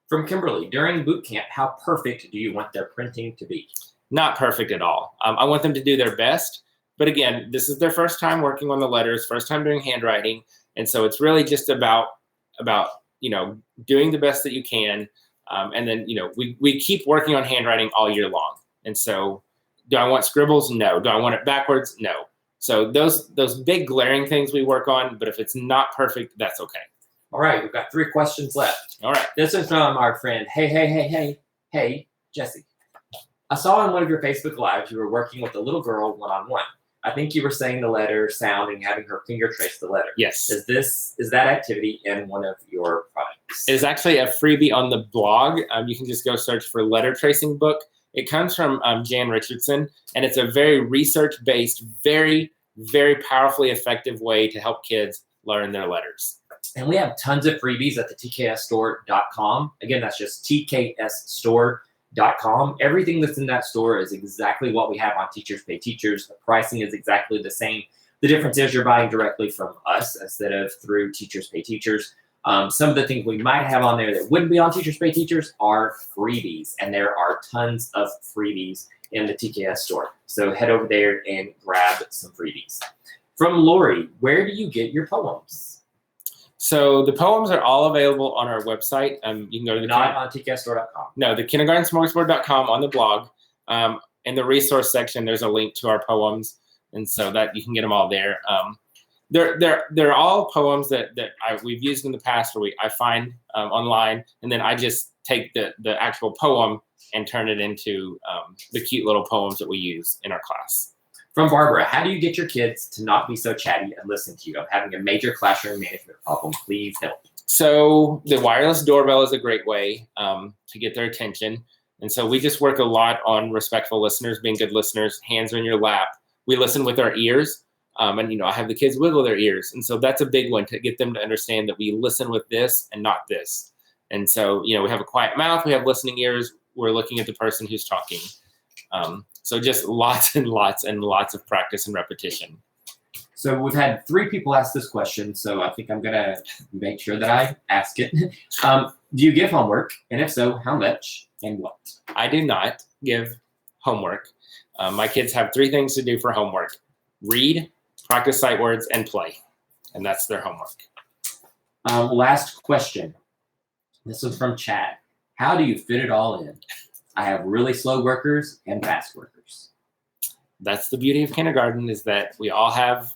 S2: From Kimberly, during boot camp, how perfect do you want their printing to be?
S1: Not perfect at all. I want them to do their best. But again, this is their first time working on the letters, first time doing handwriting. And so it's really just about doing the best that you can. And then, we keep working on handwriting all year long. And so do I want scribbles? No. Do I want it backwards? No. So those big glaring things we work on, but if it's not perfect, that's okay.
S2: All right, we've got 3 questions left.
S1: All right.
S2: This is from our friend, hey, Jesse. I saw on one of your Facebook Lives you were working with a little girl one-on-one. I think you were saying the letter sound and having her finger trace the letter.
S1: Yes.
S2: Is that activity in one of your products?
S1: It is actually a freebie on the blog. You can just go search for letter tracing book. It comes from Jan Richardson, and it's a very research-based, very, very powerfully effective way to help kids learn their letters.
S2: And we have tons of freebies at the tksstore.com. Again, that's just tksstore.com. Everything that's in that store is exactly what we have on Teachers Pay Teachers. The pricing is exactly the same. The difference is you're buying directly from us instead of through Teachers Pay Teachers. Some of the things we might have on there that wouldn't be on Teachers Pay Teachers are freebies, and there are tons of freebies in the TKS store. So head over there and grab some freebies. From Lori, where do you get your poems?
S1: So the poems are all available on our website. You can go to
S2: Not on tksstore.com.
S1: No, the kindergartensmorgasbord.com on the blog. In the resource section, there's a link to our poems, and so that you can get them all there. They're all poems that we've used in the past, or I find online, and then I just take the actual poem and turn it into the cute little poems that we use in our class.
S2: From Barbara, how do you get your kids to not be so chatty and listen to you? I'm having a major classroom management problem. Please help.
S1: So the wireless doorbell is a great way to get their attention. And so we just work a lot on respectful listeners, being good listeners, hands on your lap. We listen with our ears. And, I have the kids wiggle their ears. And so that's a big one to get them to understand that we listen with this and not this. And so, we have a quiet mouth. We have listening ears. We're looking at the person who's talking. So just lots and lots and lots of practice and repetition.
S2: So we've had 3 people ask this question, so I think I'm going to make sure that I ask it. Do you give homework? And if so, how much and what?
S1: I do not give homework. My kids have 3 things to do for homework: read, practice sight words, and play. And that's their homework.
S2: Last question. This is from Chad. How do you fit it all in? I have really slow workers and fast workers.
S1: That's the beauty of kindergarten, is that we all have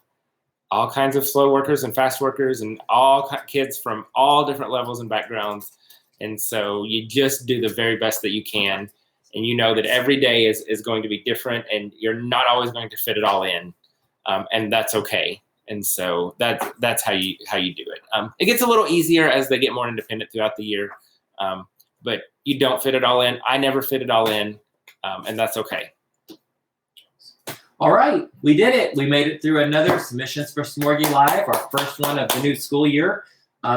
S1: all kinds of slow workers and fast workers, and all kids from all different levels and backgrounds. And so you just do the very best that you can. And you know that every day is going to be different, and you're not always going to fit it all in. And that's okay. And so that's how you do it. It gets a little easier as they get more independent throughout the year. But you don't fit it all in. I never fit it all in, and that's okay.
S2: All right, we did it. We made it through another Submissions for Smorgie Live, our first one of the new school year.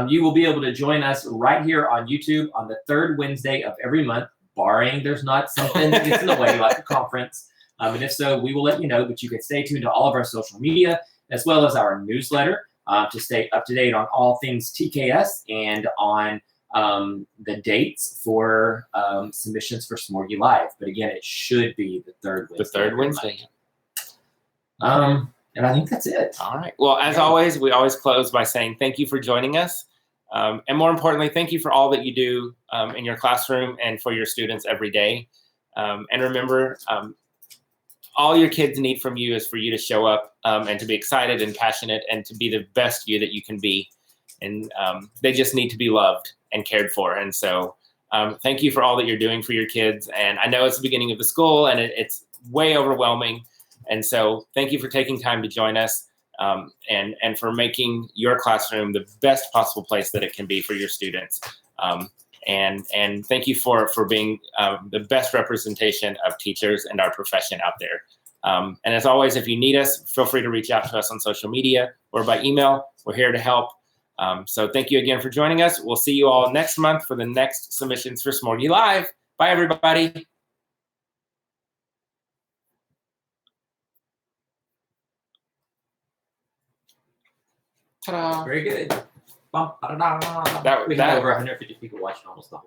S2: You will be able to join us right here on YouTube on the 3rd Wednesday of every month, barring there's not something that gets in the way, like a conference. And if so, we will let you know, but you can stay tuned to all of our social media, as well as our newsletter, to stay up to date on all things TKS and on the dates for Submissions for Smorgie Live. But again, it should be the 3rd Wednesday.
S1: The 3rd Wednesday.
S2: And I think that's it.
S1: All right. Well, as always, we always close by saying thank you for joining us. And more importantly, thank you for all that you do in your classroom and for your students every day. And remember, all your kids need from you is for you to show up and to be excited and passionate and to be the best you that you can be. And they just need to be loved and cared for. And so thank you for all that you're doing for your kids. And I know it's the beginning of the school, and it's way overwhelming. And so thank you for taking time to join us and for making your classroom the best possible place that it can be for your students. And thank you for being the best representation of teachers and our profession out there. And as always, if you need us, feel free to reach out to us on social media or by email. We're here to help. So thank you again for joining us. We'll see you all next month for the next Submissions for Smorgie Live. Bye, everybody. Ta-da.
S2: Very good. Bum, ba-da-da.
S1: That-
S2: We
S1: that-
S2: had over 150 people watching almost the whole